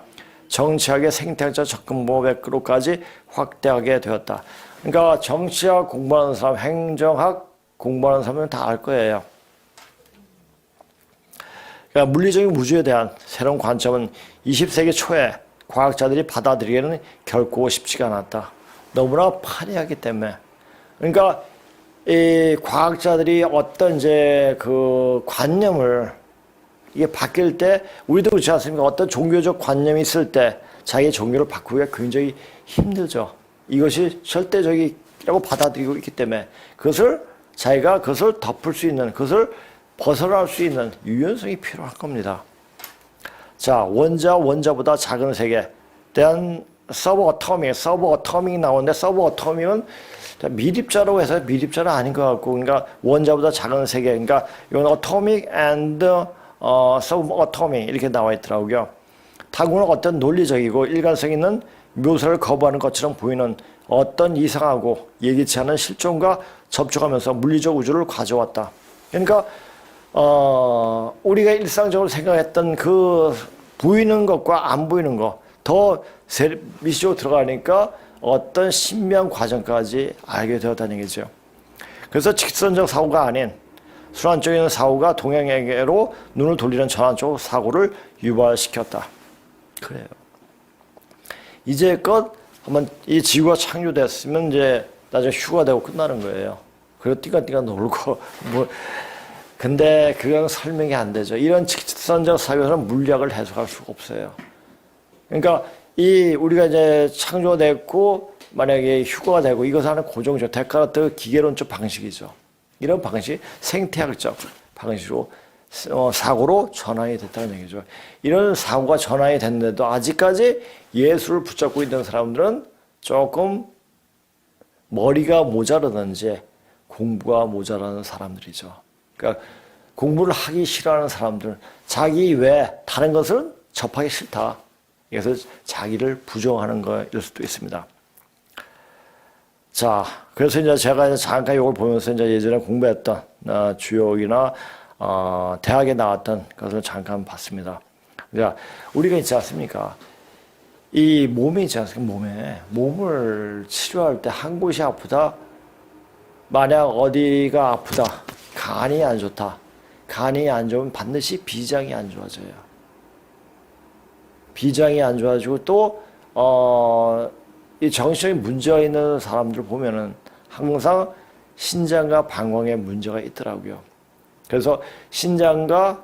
정치학의 생태학적 접근법의 그로까지 확대하게 되었다. 그러니까 정치학 공부하는 사람, 행정학 공부하는 사람은 다 알 거예요. 그러니까 물리적인 우주에 대한 새로운 관점은 20세기 초에 과학자들이 받아들이기에는 결코 쉽지가 않았다. 너무나 판이하기 때문에. 그러니까 이 과학자들이 어떤 이제 그 관념을 이게 바뀔 때 우리도 그렇지 않습니까? 어떤 종교적 관념이 있을 때 자기의 종교를 바꾸기가 굉장히 힘들죠. 이것이 절대적이라고 받아들이고 있기 때문에 자기가 그것을 덮을 수 있는, 그것을 벗어날 수 있는 유연성이 필요할 겁니다. 자, 원자보다 작은 세계에 대한 서브어토믹이 나오는데, 서브어토믹은 미립자라고 해서 미립자는 아닌 것 같고, 그러니까 원자보다 작은 세계, 그러니까 이건 어토믹 앤드 서브어토믹 이렇게 나와 있더라고요. 타고는 어떤 논리적이고 일관성 있는 묘사를 거부하는 것처럼 보이는 어떤 이상하고 예기치 않은 실존과 접촉하면서 물리적 우주를 가져왔다. 그러니까 우리가 일상적으로 생각했던 그 보이는 것과 안 보이는 것 더 미시적으로 들어가니까 어떤 신비한 과정까지 알게 되었다는 얘기죠. 그래서 직선적 사고가 아닌 순환적인 사고가 동양에게로 눈을 돌리는 전환적 사고를 유발시켰다. 그래요. 이제껏 한번 이 지구가 창조됐으면 이제 나중에 휴가 되고 끝나는 거예요. 그리고 띠까띠까 놀고 근데 그건 설명이 안 되죠. 이런 직선적 사고에서는 물리학을 해석할 수가 없어요. 그러니까 우리가 이제 창조됐고 만약에 휴가가 되고 이것을 하는 고정적 데카르트 기계론적 방식이죠. 이런 방식이 생태학적 방식으로 사고로 전환이 됐다는 얘기죠. 이런 사고가 전환이 됐는데도 아직까지 예술을 붙잡고 있는 사람들은 조금 머리가 모자라든지 공부가 모자라는 사람들이죠. 그러니까 공부를 하기 싫어하는 사람들, 자기 외에 다른 것은 접하기 싫다. 그래서 자기를 부정하는 거일 수도 있습니다. 자, 그래서 이제 제가 이제 잠깐 이걸 보면서 이제 예전에 공부했던 주역이나 대학에 나왔던 것을 잠깐 봤습니다. 그러니까 우리가 있지 않습니까? 이 몸이 있지 않습니까? 몸을 치료할 때 한 곳이 아프다. 만약 어디가 아프다. 간이 안 좋다. 간이 안 좋으면 반드시 비장이 안 좋아져요. 비장이 안 좋아지고 또 이 정신적인 문제가 있는 사람들 보면은 항상 신장과 방광에 문제가 있더라고요. 그래서 신장과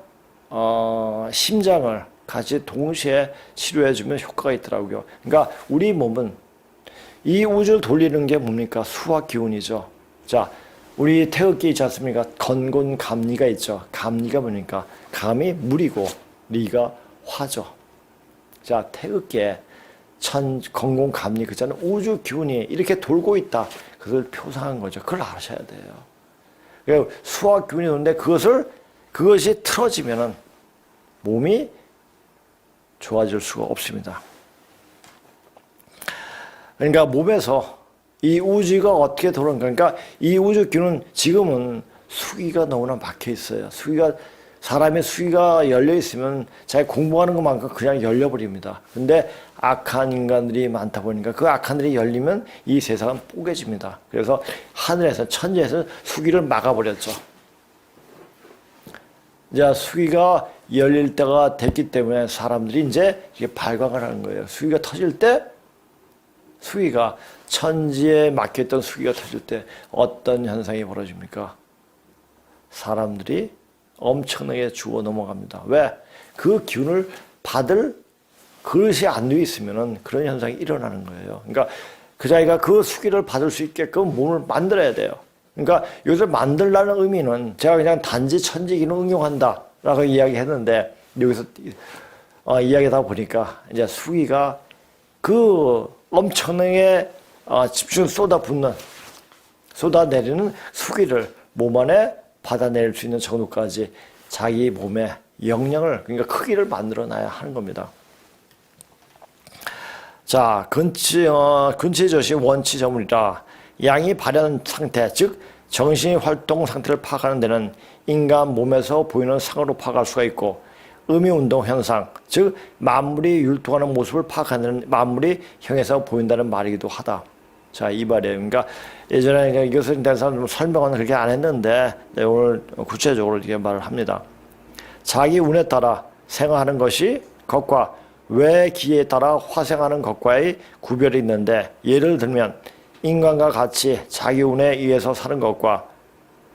심장을 같이 동시에 치료해주면 효과가 있더라고요. 그러니까 우리 몸은 이 우주를 돌리는 게 뭡니까? 수와 기운이죠. 자, 우리 태극기 있지 않습니까? 건곤 감리가 있죠. 감리가 뭡니까? 감이 물이고 리가 화죠. 자, 태극기에 건곤 감리 그자는 우주 기운이 이렇게 돌고 있다. 그걸 표상한 거죠. 그걸 아셔야 돼요. 수와 기운이 오는데 그것이 틀어지면은 몸이 좋아질 수가 없습니다. 그러니까 몸에서 이 우주가 어떻게 돌아가는가. 그러니까 이 우주 기운은 지금은 수기가 너무나 막혀 있어요. 사람의 수기가 열려 있으면 자기 공부하는 것만큼 그냥 열려버립니다. 근데 악한 인간들이 많다 보니까 그 악한들이 열리면 이 세상은 뽀개집니다. 그래서 하늘에서 천지에서 수기를 막아버렸죠. 이제 수기가 열릴 때가 됐기 때문에 사람들이 이제 이게 발광을 하는 거예요. 수기가 터질 때 수기가 천지에 막혔던 수기가 터질 때 어떤 현상이 벌어집니까? 사람들이 엄청나게 죽어 넘어갑니다. 왜? 그 기운을 받을 그릇이 안 되어 있으면은 그런 현상이 일어나는 거예요. 그러니까 그 자기가 그 수기를 받을 수 있게끔 몸을 만들어야 돼요. 그러니까 여기서 만들라는 의미는 제가 그냥 단지 천지기는 응용한다라고 이야기했는데 여기서 이야기하다 보니까 이제 수기가 그 엄청나게 집중 쏟아내리는 수기를 몸 안에 받아낼 수 있는 정도까지 자기 몸의 역량을 그러니까 크기를 만들어놔야 하는 겁니다. 자, 근치조시 원치저물이라 양이 발현 상태, 즉 정신의 활동 상태를 파악하는 데는 인간 몸에서 보이는 상으로 파악할 수가 있고 의미운동 현상, 즉 만물이 율동하는 모습을 파악하는 만물이 형에서 보인다는 말이기도 하다. 자, 이 말이에요. 그러니까 예전에 이것에 대해서 설명은 그렇게 안 했는데 오늘 구체적으로 이렇게 말을 합니다. 자기 운에 따라 생활하는 것이 것과 외기에 따라 화생하는 것과의 구별이 있는데 예를 들면 인간과 같이 자기 운에 의해서 사는 것과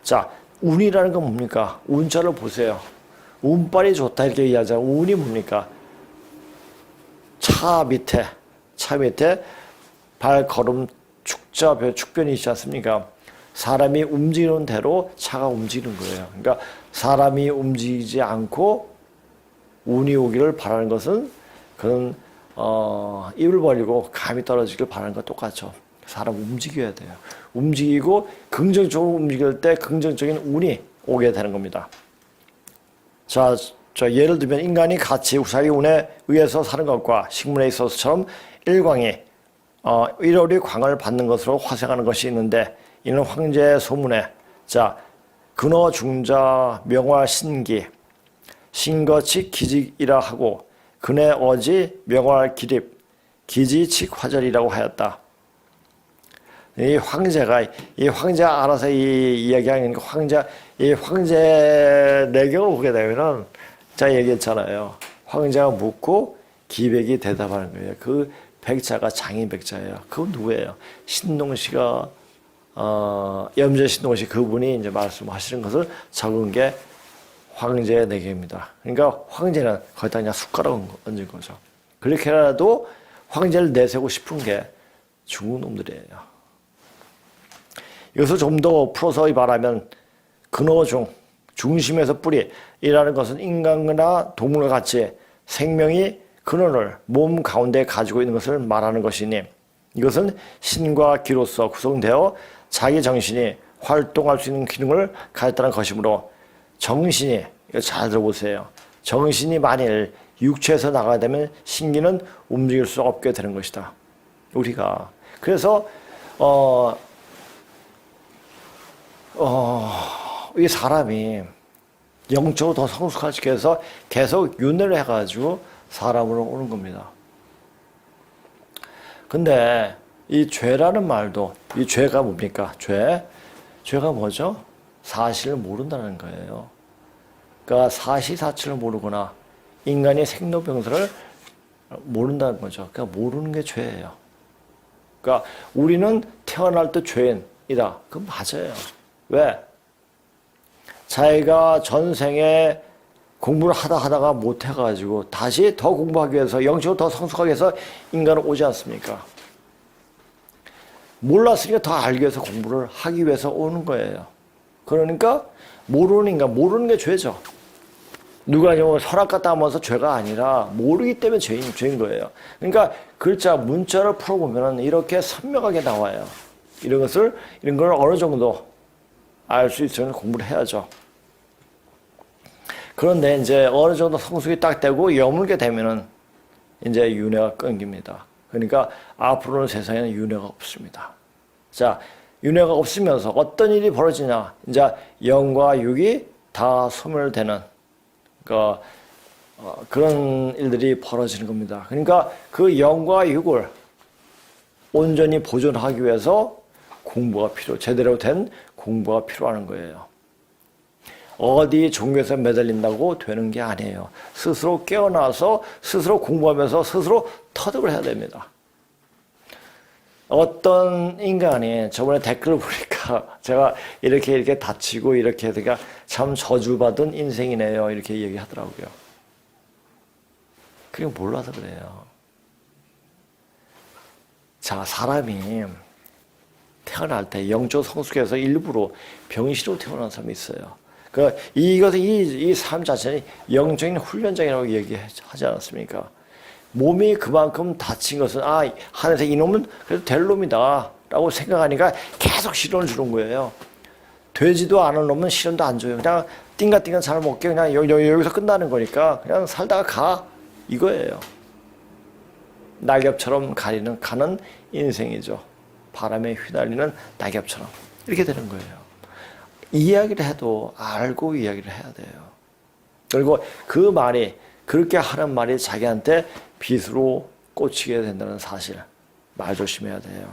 자, 운이라는 건 뭡니까? 운자를 보세요. 운빨이 좋다 이렇게 얘기하잖아요. 운이 뭡니까? 차 밑에 발걸음 축변이 있지 않습니까? 사람이 움직이는 대로 차가 움직이는 거예요. 그러니까 사람이 움직이지 않고 운이 오기를 바라는 것은 그는 입을 벌리고 감이 떨어지길 바라는 것 똑같죠. 사람 움직여야 돼요. 움직이고 긍정적으로 움직일 때 긍정적인 운이 오게 되는 겁니다. 자, 예를 들면 인간이 같이 자기 운에 의해서 사는 것과 식물에 있어서처럼 일광이 일월이 광을 받는 것으로 화생하는 것이 있는데 이는 황제의 소문에 자 근어 중자 명화 신기 신거칙 기직이라 하고 근의 어지 명화 기립 기지칙 화절이라고 하였다. 이 황제가 알아서 이 이야기하는 황제 내경을 보게 되면은 제가 얘기했잖아요. 황제가 묻고 기백이 대답하는 거예요. 그 백자가 장인백자예요. 그건 누구예요? 신동씨가 염제 신동씨 그분이 이제 말씀하시는 것을 적은 게 황제의 내경입니다. 그러니까 황제는 거기다 그냥 숟가락을 얹은 거죠. 그렇게라도 황제를 내세우고 싶은 게 중국 놈들이에요. 이것을 좀 더 풀어서 말하면 근어중, 중심에서 뿌리이라는 것은 인간과 동물과 같이 생명이 근원을 몸 가운데 가지고 있는 것을 말하는 것이니 이것은 신과 기로서 구성되어 자기 정신이 활동할 수 있는 기능을 가졌다는 것이므로 정신이, 이거 잘 들어보세요. 정신이 만일 육체에서 나가게 되면 신기는 움직일 수 없게 되는 것이다. 우리가. 그래서 이 사람이 영적으로 더 성숙하기 위해서 계속 윤회를 해가지고 사람으로 오는 겁니다. 근데 이 죄라는 말도 이 죄가 뭡니까? 죄가 뭐죠? 사실을 모른다는 거예요. 그러니까 사시사철을 모르거나 인간의 생로병사를 모른다는 거죠. 그러니까 모르는 게 죄예요. 그러니까 우리는 태어날 때 죄인이다. 그건 맞아요. 왜? 자기가 전생에 공부를 하다가 못해가지고 다시 더 공부하기 위해서 영적으로 더 성숙하기 위해서 인간은 오지 않습니까? 몰랐으니까 더 알기 위해서 공부를 하기 위해서 오는 거예요. 그러니까 모르는 인간, 모르는 게 죄죠. 누가 설악 갖다 하면서 죄가 아니라 모르기 때문에 죄인 거예요. 그러니까 글자, 문자를 풀어보면 이렇게 선명하게 나와요. 이런 걸 어느 정도 알 수 있으면 공부를 해야죠. 그런데 이제 어느 정도 성숙이 딱 되고 여물게 되면은 이제 윤회가 끊깁니다. 그러니까 앞으로는 세상에는 윤회가 없습니다. 자, 윤회가 없으면서 어떤 일이 벌어지냐? 이제 영과 육이 다 소멸되는 그런 일들이 벌어지는 겁니다. 그러니까 그 영과 육을 온전히 보존하기 위해서 제대로 된 공부가 필요한 거예요. 어디 종교에서 매달린다고 되는 게 아니에요. 스스로 깨어나서 스스로 공부하면서 스스로 터득을 해야 됩니다. 어떤 인간이 저번에 댓글을 보니까 제가 이렇게 다치고 이렇게 해서 참 저주받은 인생이네요. 이렇게 얘기하더라고요. 그게 몰라서 그래요. 자, 사람이 태어날 때 영적 성숙해서 일부러 병신으로 태어난 사람이 있어요. 이 삶 자체는 영적인 훈련장이라고 얘기하지 않았습니까? 몸이 그만큼 다친 것은 하늘에서 이놈은 그래도 될 놈이다 라고 생각하니까 계속 시련을 주는 거예요. 되지도 않은 놈은 시련도 안 줘요. 그냥 띵가띵가 잘 먹게 그냥 여기서 끝나는 거니까 그냥 살다가 가 이거예요. 낙엽처럼 가는 인생이죠. 바람에 휘날리는 낙엽처럼 이렇게 되는 거예요. 이야기를 해도 알고 이야기를 해야 돼요. 그리고 그 말이 그렇게 하는 말이 자기한테 빚으로 꽂히게 된다는 사실 말 조심해야 돼요.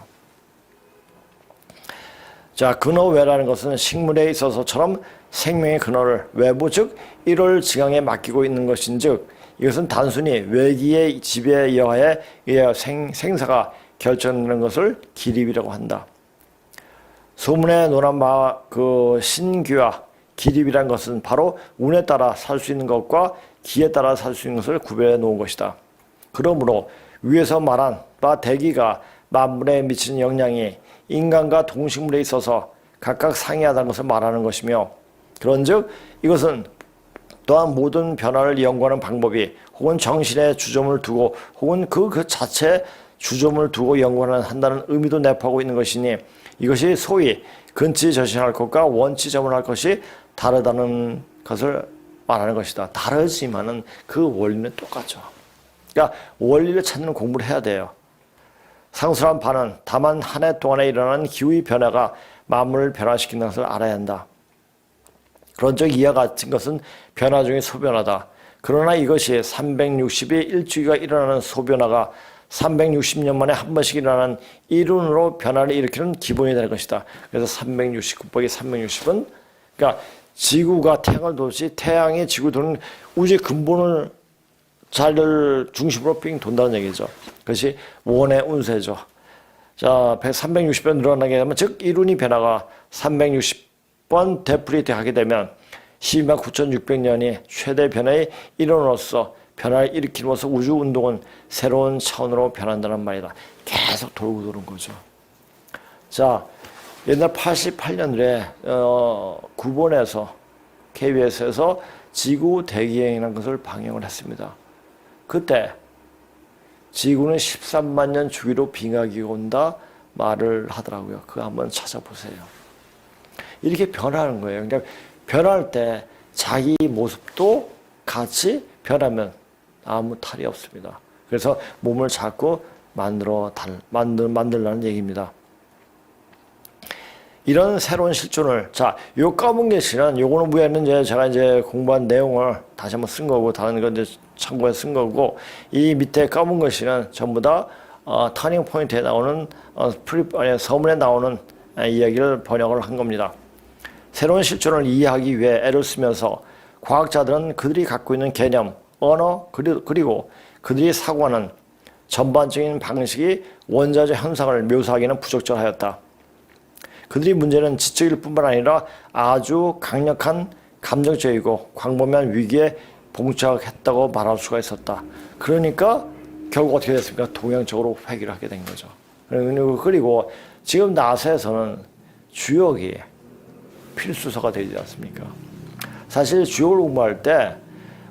자, 근어외라는 것은 식물에 있어서처럼 생명의 근어를 외부 즉 1월 지강에 맡기고 있는 것인즉 이것은 단순히 외기의 지배에 의하여 생사가 결정되는 것을 기립이라고 한다. 소문에 논한 바 그 신기와 기립이란 것은 바로 운에 따라 살 수 있는 것과 기에 따라 살 수 있는 것을 구별해 놓은 것이다. 그러므로 위에서 말한 바 대기가 만물에 미치는 영향이 인간과 동식물에 있어서 각각 상이하다는 것을 말하는 것이며 그런즉 이것은 또한 모든 변화를 연구하는 방법이 혹은 정신에 주점을 두고 혹은 그 자체에 주점을 두고 연구한다는 의미도 내포하고 있는 것이니 이것이 소위 근치 저신할 것과 원치 저문할 것이 다르다는 것을 말하는 것이다. 다르지만은 그 원리는 똑같죠. 그러니까 원리를 찾는 공부를 해야 돼요. 상술한 바는 다만 한 해 동안에 일어나는 기후의 변화가 만물을 변화시키는 것을 알아야 한다. 그런 적 이와 같은 것은 변화 중의 소변화다. 그러나 이것이 360의 일주기가 일어나는 소변화가 360년 만에 한 번씩 일어나는 이론으로 변화를 일으키는 기본이 될 것이다. 그래서 360 곱하기 360은 그러니까 지구가 태양을 돌듯이 태양이 지구 도는 우주의 근본을 잘 중심으로 빙 돈다는 얘기죠. 그것이 원의 운세죠. 자, 360번 늘어나게 되면 즉 이론이 변화가 360번 되풀이 하게 되면 12만 9,600년이 최대 변화의 이론으로서 변화를 일으킴으로써 우주 운동은 새로운 차원으로 변한다는 말이다. 계속 돌고 도는 거죠. 자, 옛날 88년에 9번에서 KBS에서 지구 대기행이라는 것을 방영을 했습니다. 그때 지구는 13만 년 주기로 빙하기가 온다 말을 하더라고요. 그거 한번 찾아보세요. 이렇게 변하는 거예요. 그러니까 변할 때 자기 모습도 같이 변하면 아무 탈이 없습니다. 그래서 몸을 자꾸 만들라는 얘기입니다. 이런 새로운 실존을, 자, 요 검은 글씨는, 요거는 위에는 제가 공부한 내용을 다시 한번 쓴 거고, 다른 건 참고해서 쓴 거고, 이 밑에 검은 글씨는 전부 다, 터닝 포인트에 나오는, 서문에 나오는 이야기를 번역을 한 겁니다. 새로운 실존을 이해하기 위해 애를 쓰면서 과학자들은 그들이 갖고 있는 개념, 언어, 그리고 그들이 사고하는 전반적인 방식이 원자적 현상을 묘사하기는 부적절하였다. 그들의 문제는 지적일 뿐만 아니라 아주 강력한 감정적이고 광범위한 위기에 봉착했다고 말할 수가 있었다. 그러니까 결국 어떻게 됐습니까? 동양적으로 회귀를 하게 된 거죠. 그리고 지금 나사에서는 주역이 필수서가 되지 않습니까? 사실 주역을 공부할 때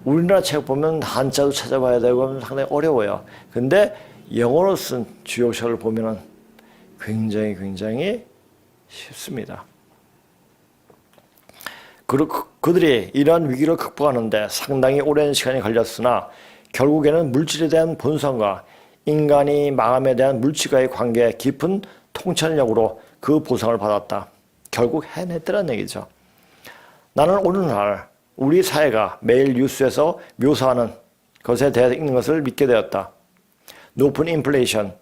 우리나라 책 보면 한자도 찾아봐야 되고 상당히 어려워요. 근데 영어로 쓴 주역책을 보면은 굉장히 쉽습니다. 그들이 이러한 위기를 극복하는데 상당히 오랜 시간이 걸렸으나 결국에는 물질에 대한 본성과 인간이 마음에 대한 물질과의 관계의 깊은 통찰력으로 그 보상을 받았다. 결국 해냈더란 얘기죠. 나는 오늘날 우리 사회가 매일 뉴스에서 묘사하는 것에 대해 읽는 것을 믿게 되었다. 높은 인플레이션,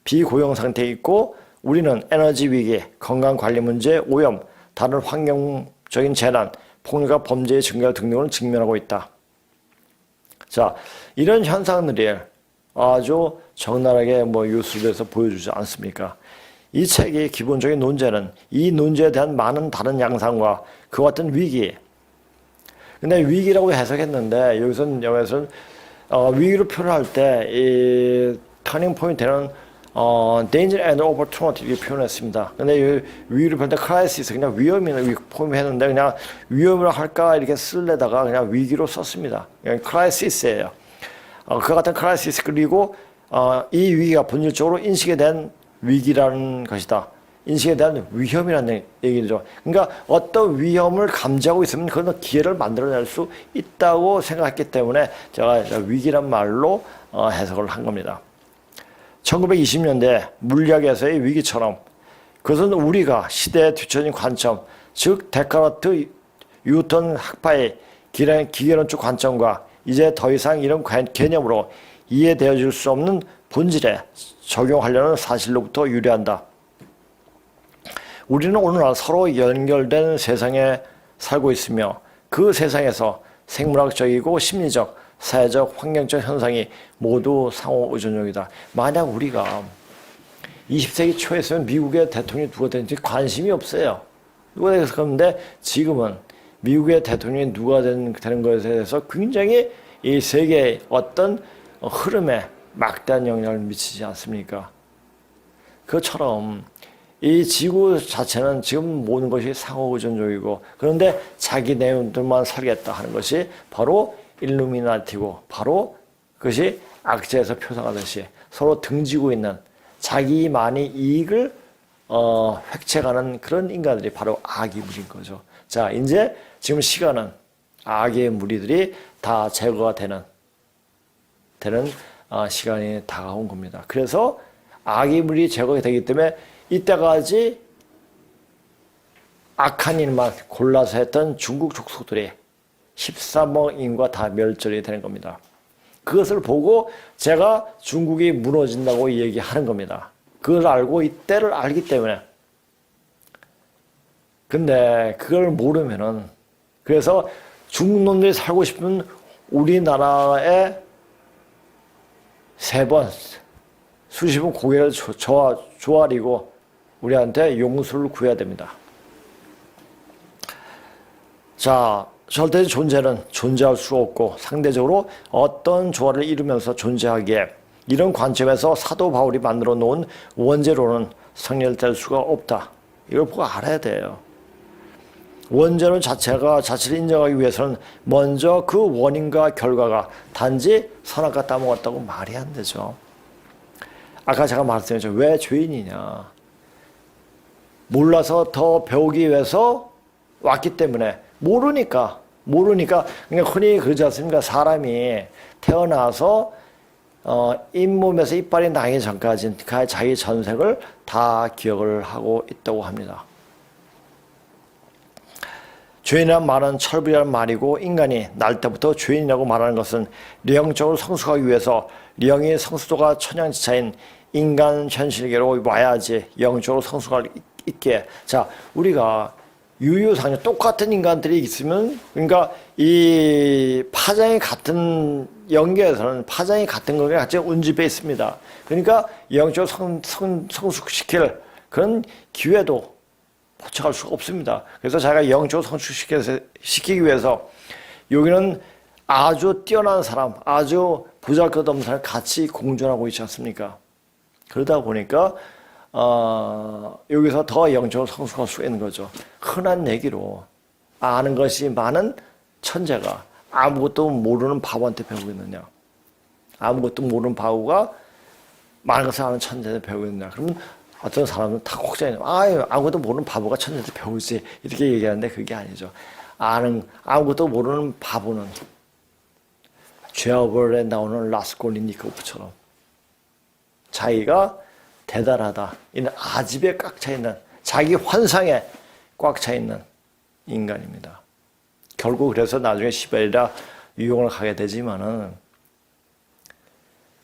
비고용 상태에 있고 우리는 에너지 위기, 건강관리 문제, 오염, 다른 환경적인 재난, 폭력과 범죄의 증가 등등을 직면하고 있다. 자, 이런 현상들이 아주 적나라하게 뉴스에서 보여주지 않습니까? 이 책의 기본적인 논제는 이 논제에 대한 많은 다른 양상과 그와 같은 위기. 근데 위기라고 해석했는데 여기서는 위기로 표현할 때 이 터닝 포인트는 danger and opportunity 이렇게 표현했습니다. 근데 이 위기로 표현할 때 crisis 그냥 위험이나 포함했는데 그냥 위험을 할까 이렇게 쓸래다가 그냥 위기로 썼습니다. 그냥 crisis예요. 그 같은 crisis 그리고 이 위기가 본질적으로 인식에 대한 위기라는 것이다. 인식에 대한 위험이라는 얘기죠. 그러니까 어떤 위험을 감지하고 있으면 그건 기회를 만들어낼 수 있다고 생각했기 때문에 제가 위기란 말로 해석을 한 겁니다. 1920년대 물리학에서의 위기처럼 그것은 우리가 시대에 뒤처진 관점, 즉 데카르트 뉴턴 학파의 기계론적 관점과 이제 더 이상 이런 개념으로 이해되어질 수 없는 본질에 적용하려는 사실로부터 유래한다. 우리는 오늘날 서로 연결된 세상에 살고 있으며 그 세상에서 생물학적이고 심리적, 사회적, 환경적 현상이 모두 상호 의존적이다. 만약 우리가 20세기 초에서는 미국의 대통령이 누가 되는지 관심이 없어요. 누가 되서 그런데 지금은 미국의 대통령이 누가 되는 것에 대해서 굉장히 이 세계의 어떤 흐름에 막대한 영향을 미치지 않습니까? 그것처럼 이 지구 자체는 지금 모든 것이 상호 의존적이고 그런데 자기 내용들만 살겠다 하는 것이 바로 일루미나티고 바로 그것이 악재에서 표상하듯이 서로 등지고 있는 자기만이 이익을 획책하는 그런 인간들이 바로 악의 무리인 거죠. 자, 이제 지금 시간은 악의 무리들이 다 제거가 되는 시간이 다가온 겁니다. 그래서 악의 무리 제거가 되기 때문에 이때까지 악한 일만 골라서 했던 중국 족속들이 13억 인구가 다 멸절이 되는 겁니다. 그것을 보고 제가 중국이 무너진다고 얘기하는 겁니다. 그걸 알고 이때를 알기 때문에. 근데 그걸 모르면은 그래서 중국 놈들이 살고 싶은 우리나라에 세 번 수십 번 고개를 조아리고 우리한테 용서를 구해야 됩니다. 자, 절대적 존재는 존재할 수 없고 상대적으로 어떤 조화를 이루면서 존재하기에 이런 관점에서 사도 바울이 만들어 놓은 원죄론은 성립될 수가 없다. 이걸 보고 알아야 돼요. 원죄론 자체가 자체를 인정하기 위해서는 먼저 그 원인과 결과가 단지 선악과 따먹었다고 말이 안 되죠. 아까 제가 말씀드렸죠. 왜 죄인이냐. 몰라서 더 배우기 위해서 왔기 때문에 모르니까 그러니까 흔히 그러지 않습니까? 사람이 태어나서 잇몸에서 이빨이 나기 전까지 자기 전생을 다 기억을 하고 있다고 합니다. 죄인이란 말은 철부리라는 말이고 인간이 날 때부터 죄인이라고 말하는 것은 령적으로 성숙하기 위해서 령의 성숙도가 천양지차인 인간 현실계로 와야지 영적으로 성숙할 있게. 자, 우리가 유유상종 똑같은 인간들이 있으면 그러니까 이 파장이 같은 영계에서는 파장이 같은 거에 같이 운집해 있습니다. 그러니까 영적으로 성숙시킬 그런 기회도 포착할 수가 없습니다. 그래서 자기가 영적으로 성숙시키기 위해서 여기는 아주 뛰어난 사람, 아주 보잘것없는 사람 같이 공존하고 있지 않습니까? 그러다 보니까 여기서 더 영적으로 성숙할 수 있는 거죠. 흔한 얘기로 아는 것이 많은 천재가 아무것도 모르는 바보한테 배우고 있느냐? 아무것도 모르는 바보가 많은 것을 아는 천재한테 배우고 있느냐? 그러면 어떤 사람은 다 걱정해요. 아무것도 모르는 바보가 천재한테 배우지. 이렇게 얘기하는데 그게 아니죠. 아무것도 모르는 바보는 죄어벌에 나오는 라스콜리니코프처럼 자기가 대단하다. 이는 아집에 꽉 차 있는, 자기 환상에 꽉 차 있는 인간입니다. 결국 그래서 나중에 시베리아 유학을 가게 되지만은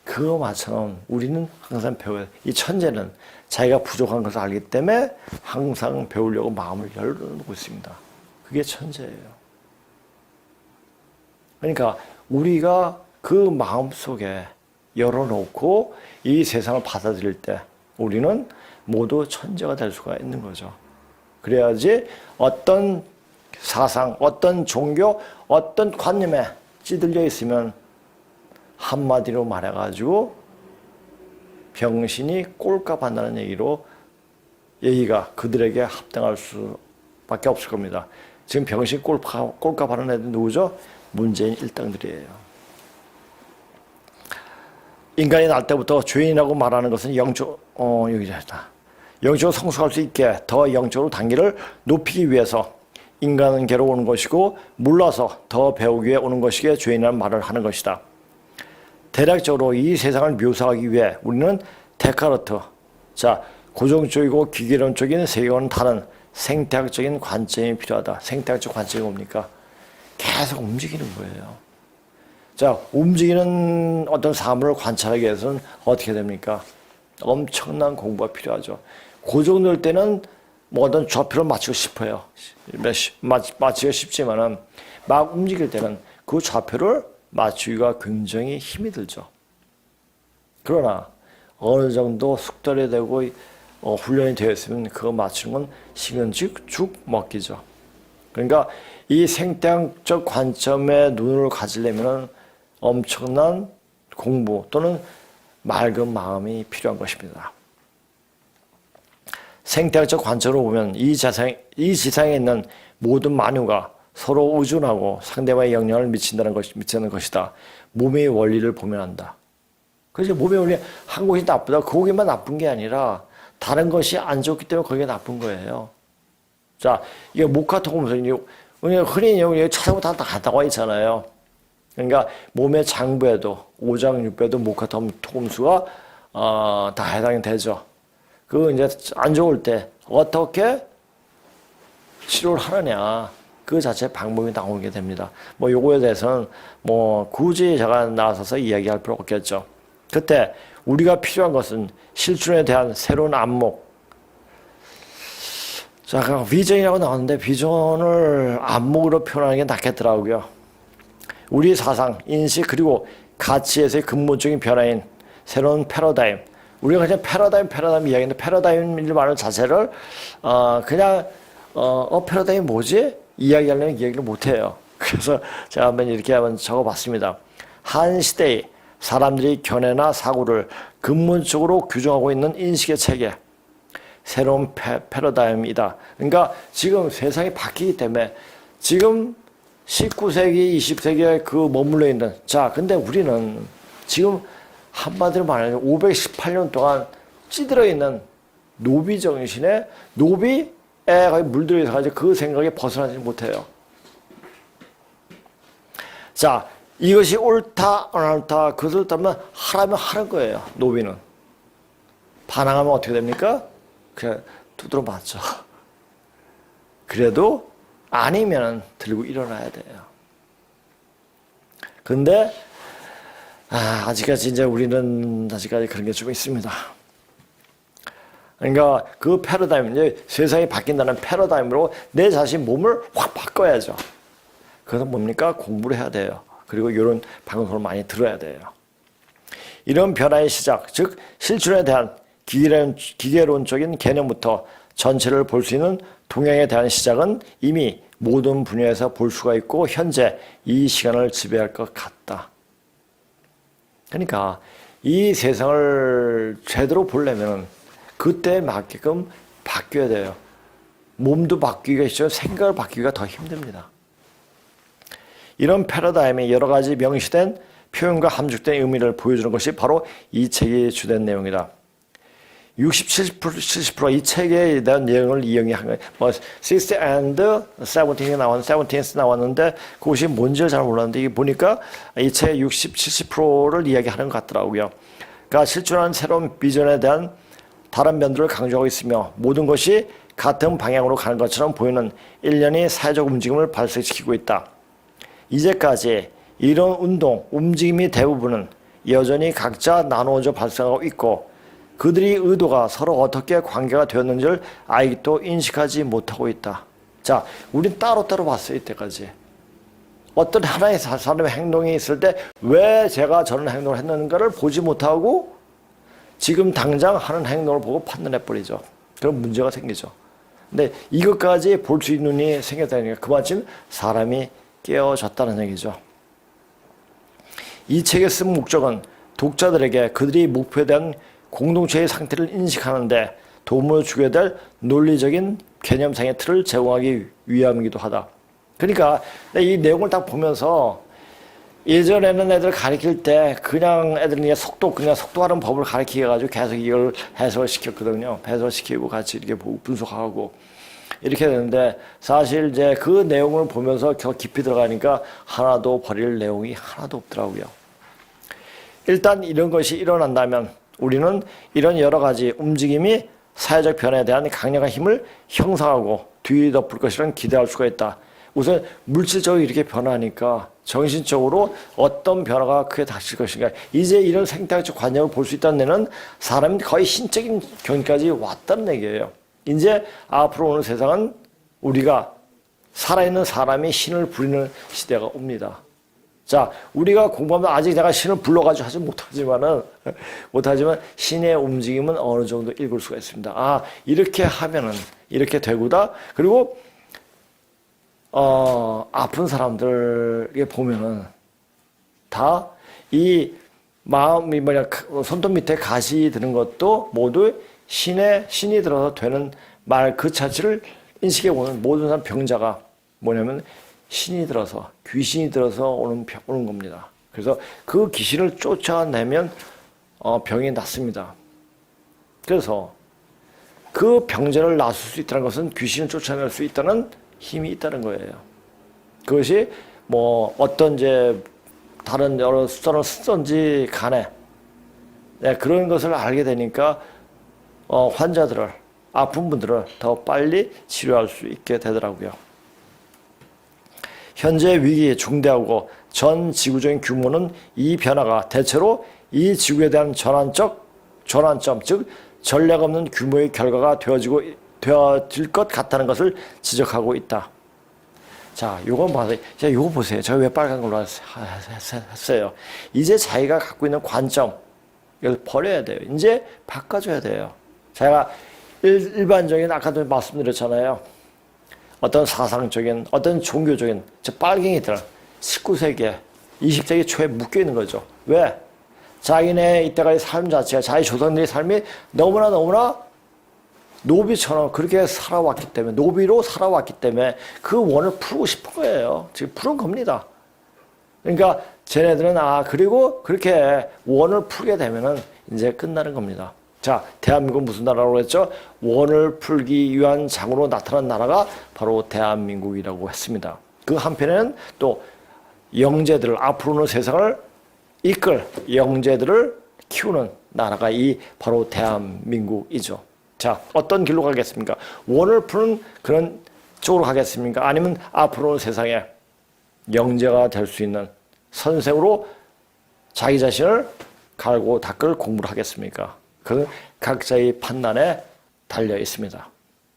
그것만처럼 우리는 항상 배워야 돼. 이 천재는 자기가 부족한 것을 알기 때문에 항상 배우려고 마음을 열어놓고 있습니다. 그게 천재예요. 그러니까 우리가 그 마음속에 열어놓고 이 세상을 받아들일 때 우리는 모두 천재가 될 수가 있는 거죠. 그래야지 어떤 사상, 어떤 종교, 어떤 관념에 찌들려 있으면 한마디로 말해가지고 병신이 꼴값 한다는 얘기가 그들에게 합당할 수밖에 없을 겁니다. 지금 병신 꼴값 하는 애들 누구죠? 문재인 일당들이에요. 인간이 날 때부터 죄인이라고 말하는 것은 영적으로 성숙할 수 있게 더 영적으로 단계를 높이기 위해서 인간은 괴로우는 것이고 몰라서 더 배우기 위해 오는 것이기에 죄인이라는 말을 하는 것이다. 대략적으로 이 세상을 묘사하기 위해 우리는 데카르트, 고정적이고 기계론적인 세계와는 다른 생태학적인 관점이 필요하다. 생태학적 관점이 뭡니까? 계속 움직이는 거예요. 움직이는 어떤 사물을 관찰하기 위해서는 어떻게 됩니까? 엄청난 공부가 필요하죠. 고정될 때는 뭐 어떤 좌표를 맞추고 싶어요. 맞추기가 쉽지만은 막 움직일 때는 그 좌표를 맞추기가 굉장히 힘이 들죠. 그러나 어느 정도 숙달이 되고 훈련이 되어 있으면 그거 맞추는 건 식은죽 먹기죠. 그러니까 이 생태학적 관점에 눈을 가지려면 엄청난 공부 또는 맑은 마음이 필요한 것입니다. 생태학적 관점으로 보면 이 지상에 있는 모든 만유가 서로 의존하고 상대방의 영향을 미치는 것이다. 몸의 원리를 보면 한다. 그래서 몸의 원리, 한 곳이 나쁘다. 거기만 나쁜 게 아니라 다른 것이 안 좋기 때문에 거기가 나쁜 거예요. 이게 모카토금수, 흔히 여기 찾아보면 다 나와 있잖아요. 그러니까 몸의 장부에도, 오장육부에도 모카토금수가 다 해당이 되죠. 이제 안 좋을 때 어떻게 치료를 하느냐. 그 자체 방법이 나오게 됩니다. 요거에 대해서는 굳이 제가 나서서 이야기할 필요 없겠죠. 그때 우리가 필요한 것은 실존에 대한 새로운 안목. 비전이라고 나오는데 비전을 안목으로 표현하는 게 낫겠더라고요. 우리 사상, 인식 그리고 가치에서의 근본적인 변화인 새로운 패러다임. 우리가 그냥 패러다임 이야기인데 패러다임이라는 말 자체를 그냥 패러다임이 뭐지? 이야기하려면 이야기를 못해요. 그래서 제가 한번 적어봤습니다. 한 시대의 사람들이 견해나 사고를 근본적으로 규정하고 있는 인식의 체계, 새로운 패러다임이다. 그러니까 지금 세상이 바뀌기 때문에 지금 19세기, 20세기에 머물러 있는 근데 우리는 지금 한마디로 말하면 518년 동안 찌들어 있는 노비 정신에 노비에 물들어 있어가지고 그 생각에 벗어나지 못해요. 이것이 옳다, 안 옳다, 그것을 따르면 하라면 하는 거예요, 노비는. 반항하면 어떻게 됩니까? 그냥 두드러 맞죠. 그래도 아니면 들고 일어나야 돼요. 근데, 아직까지 우리는 그런 게 좀 있습니다. 그러니까 그 패러다임, 이제 세상이 바뀐다는 패러다임으로 내 자신 몸을 확 바꿔야죠. 그래서 뭡니까? 공부를 해야 돼요. 그리고 이런 방송을 많이 들어야 돼요. 이런 변화의 시작, 즉 실존에 대한 기계론적인 개념부터 전체를 볼 수 있는 동향에 대한 시작은 이미 모든 분야에서 볼 수가 있고 현재 이 시간을 지배할 것 같다. 그러니까 이 세상을 제대로 보려면 그때에 맞게끔 바뀌어야 돼요. 몸도 바뀌기가 쉽죠. 생각을 바뀌기가 더 힘듭니다. 이런 패러다임이 여러 가지 명시된 표현과 함축된 의미를 보여주는 것이 바로 이 책의 주된 내용이다. 60, 70% 이 책에 대한 내용을 이용한 거예요. 뭐 60 and 17이 나왔는데 17th 나왔는데 그것이 뭔지를 잘 몰랐는데 이게 보니까 이 책의 60, 70%를 이야기하는 것 같더라고요. 그러니까 실존한 새로운 비전에 대한 다른 면들을 강조하고 있으며 모든 것이 같은 방향으로 가는 것처럼 보이는 일련의 사회적 움직임을 발생시키고 있다. 이제까지 이런 움직임이 대부분은 여전히 각자 나누어져 발생하고 있고 그들의 의도가 서로 어떻게 관계가 되었는지를 아직도 인식하지 못하고 있다. 자, 우린 따로따로 봤어요, 이때까지. 어떤 하나의 사람의 행동이 있을 때 왜 제가 저런 행동을 했는가를 보지 못하고 지금 당장 하는 행동을 보고 판단해버리죠. 그럼 문제가 생기죠. 근데 이것까지 볼 수 있는 눈이 생겼다니까 그만큼 사람이 깨어졌다는 얘기죠. 이 책의 쓴 목적은 독자들에게 그들이 목표에 대한 공동체의 상태를 인식하는데 도움을 주게 될 논리적인 개념상의 틀을 제공하기 위함이기도 하다. 그러니까 이 내용을 딱 보면서 예전에는 애들 가르칠 때 그냥 애들은 그냥 속도하는 법을 가르치게 계속 이걸 해석을 시켰거든요. 해석을 시키고 같이 이렇게 분석하고 이렇게 되는데 사실 이제 그 내용을 보면서 더 깊이 들어가니까 하나도 버릴 내용이 하나도 없더라고요. 일단 이런 것이 일어난다면 우리는 이런 여러 가지 움직임이 사회적 변화에 대한 강력한 힘을 형성하고 뒤덮을 것이라는 기대할 수가 있다. 우선 물질적으로 이렇게 변하니까 정신적으로 어떤 변화가 크게 닥칠 것인가. 이제 이런 생태학적 관념을 볼 수 있다는 데는 사람이 거의 신적인 경지까지 왔다는 얘기예요. 이제 앞으로 오는 세상은 우리가 살아있는 사람이 신을 부리는 시대가 옵니다. 자, 우리가 공부하면 아직 내가 신을 불러가지고 하지 못하지만 신의 움직임은 어느 정도 읽을 수가 있습니다. 아, 이렇게 하면은 이렇게 되구나. 그리고 아픈 사람들에 보면은 다 이 마음이 손톱 밑에 가시 드는 것도 모두 신이 들어서 되는 말 그 자체를 인식해 보는 모든 사람 병자가 뭐냐면 신이 들어서 귀신이 들어서 오는 겁니다. 그래서 그 귀신을 쫓아내면 병이 낫습니다. 그래서 그 병자를 낫을 수 있다는 것은 귀신을 쫓아낼 수 있다는 힘이 있다는 거예요. 그것이 뭐 어떤 이제 다른 여러 숫자를 쓰든지 간에 그런 것을 알게 되니까 환자들을 아픈 분들을 더 빨리 치료할 수 있게 되더라고요. 현재 위기에 중대하고 전 지구적인 규모는 이 변화가 대체로 이 지구에 대한 전환점, 즉 전례가 없는 규모의 결과가 되어질 것 같다는 것을 지적하고 있다. 자, 요거 봐세요. 자, 요거 보세요. 제가 왜 빨간 걸로 했어요? 이제 자기가 갖고 있는 관점, 이걸 버려야 돼요. 이제 바꿔줘야 돼요. 제가 일반적인 아까도 말씀드렸잖아요. 어떤 사상적인, 어떤 종교적인 저 빨갱이들 19세기에 20세기 초에 묶여 있는 거죠. 왜? 자기네 이때까지 삶 자체가 자기 조상들의 삶이 너무나 노비처럼 그렇게 살아왔기 때문에 노비로 살아왔기 때문에 그 원을 풀고 싶은 거예요. 지금 푸는 겁니다. 그러니까 쟤네들은 그리고 그렇게 원을 풀게 되면은 이제 끝나는 겁니다. 자, 대한민국은 무슨 나라라고 했죠? 원을 풀기 위한 장으로 나타난 나라가 바로 대한민국이라고 했습니다. 그 한편에는 또 영재들을 앞으로는 세상을 이끌 영재들을 키우는 나라가 바로 대한민국이죠. 자, 어떤 길로 가겠습니까? 원을 푸는 그런 쪽으로 가겠습니까? 아니면 앞으로는 세상에 영재가 될 수 있는 선생으로 자기 자신을 갈고 닦을 공부를 하겠습니까? 그 각자의 판단에 달려 있습니다.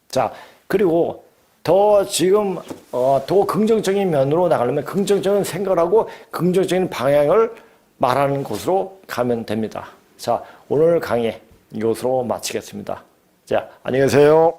자, 그리고 더 지금 더 긍정적인 면으로 나가려면 긍정적인 생각을 하고 긍정적인 방향을 말하는 곳으로 가면 됩니다. 자, 오늘 강의 이것으로 마치겠습니다. 자, 안녕히 계세요.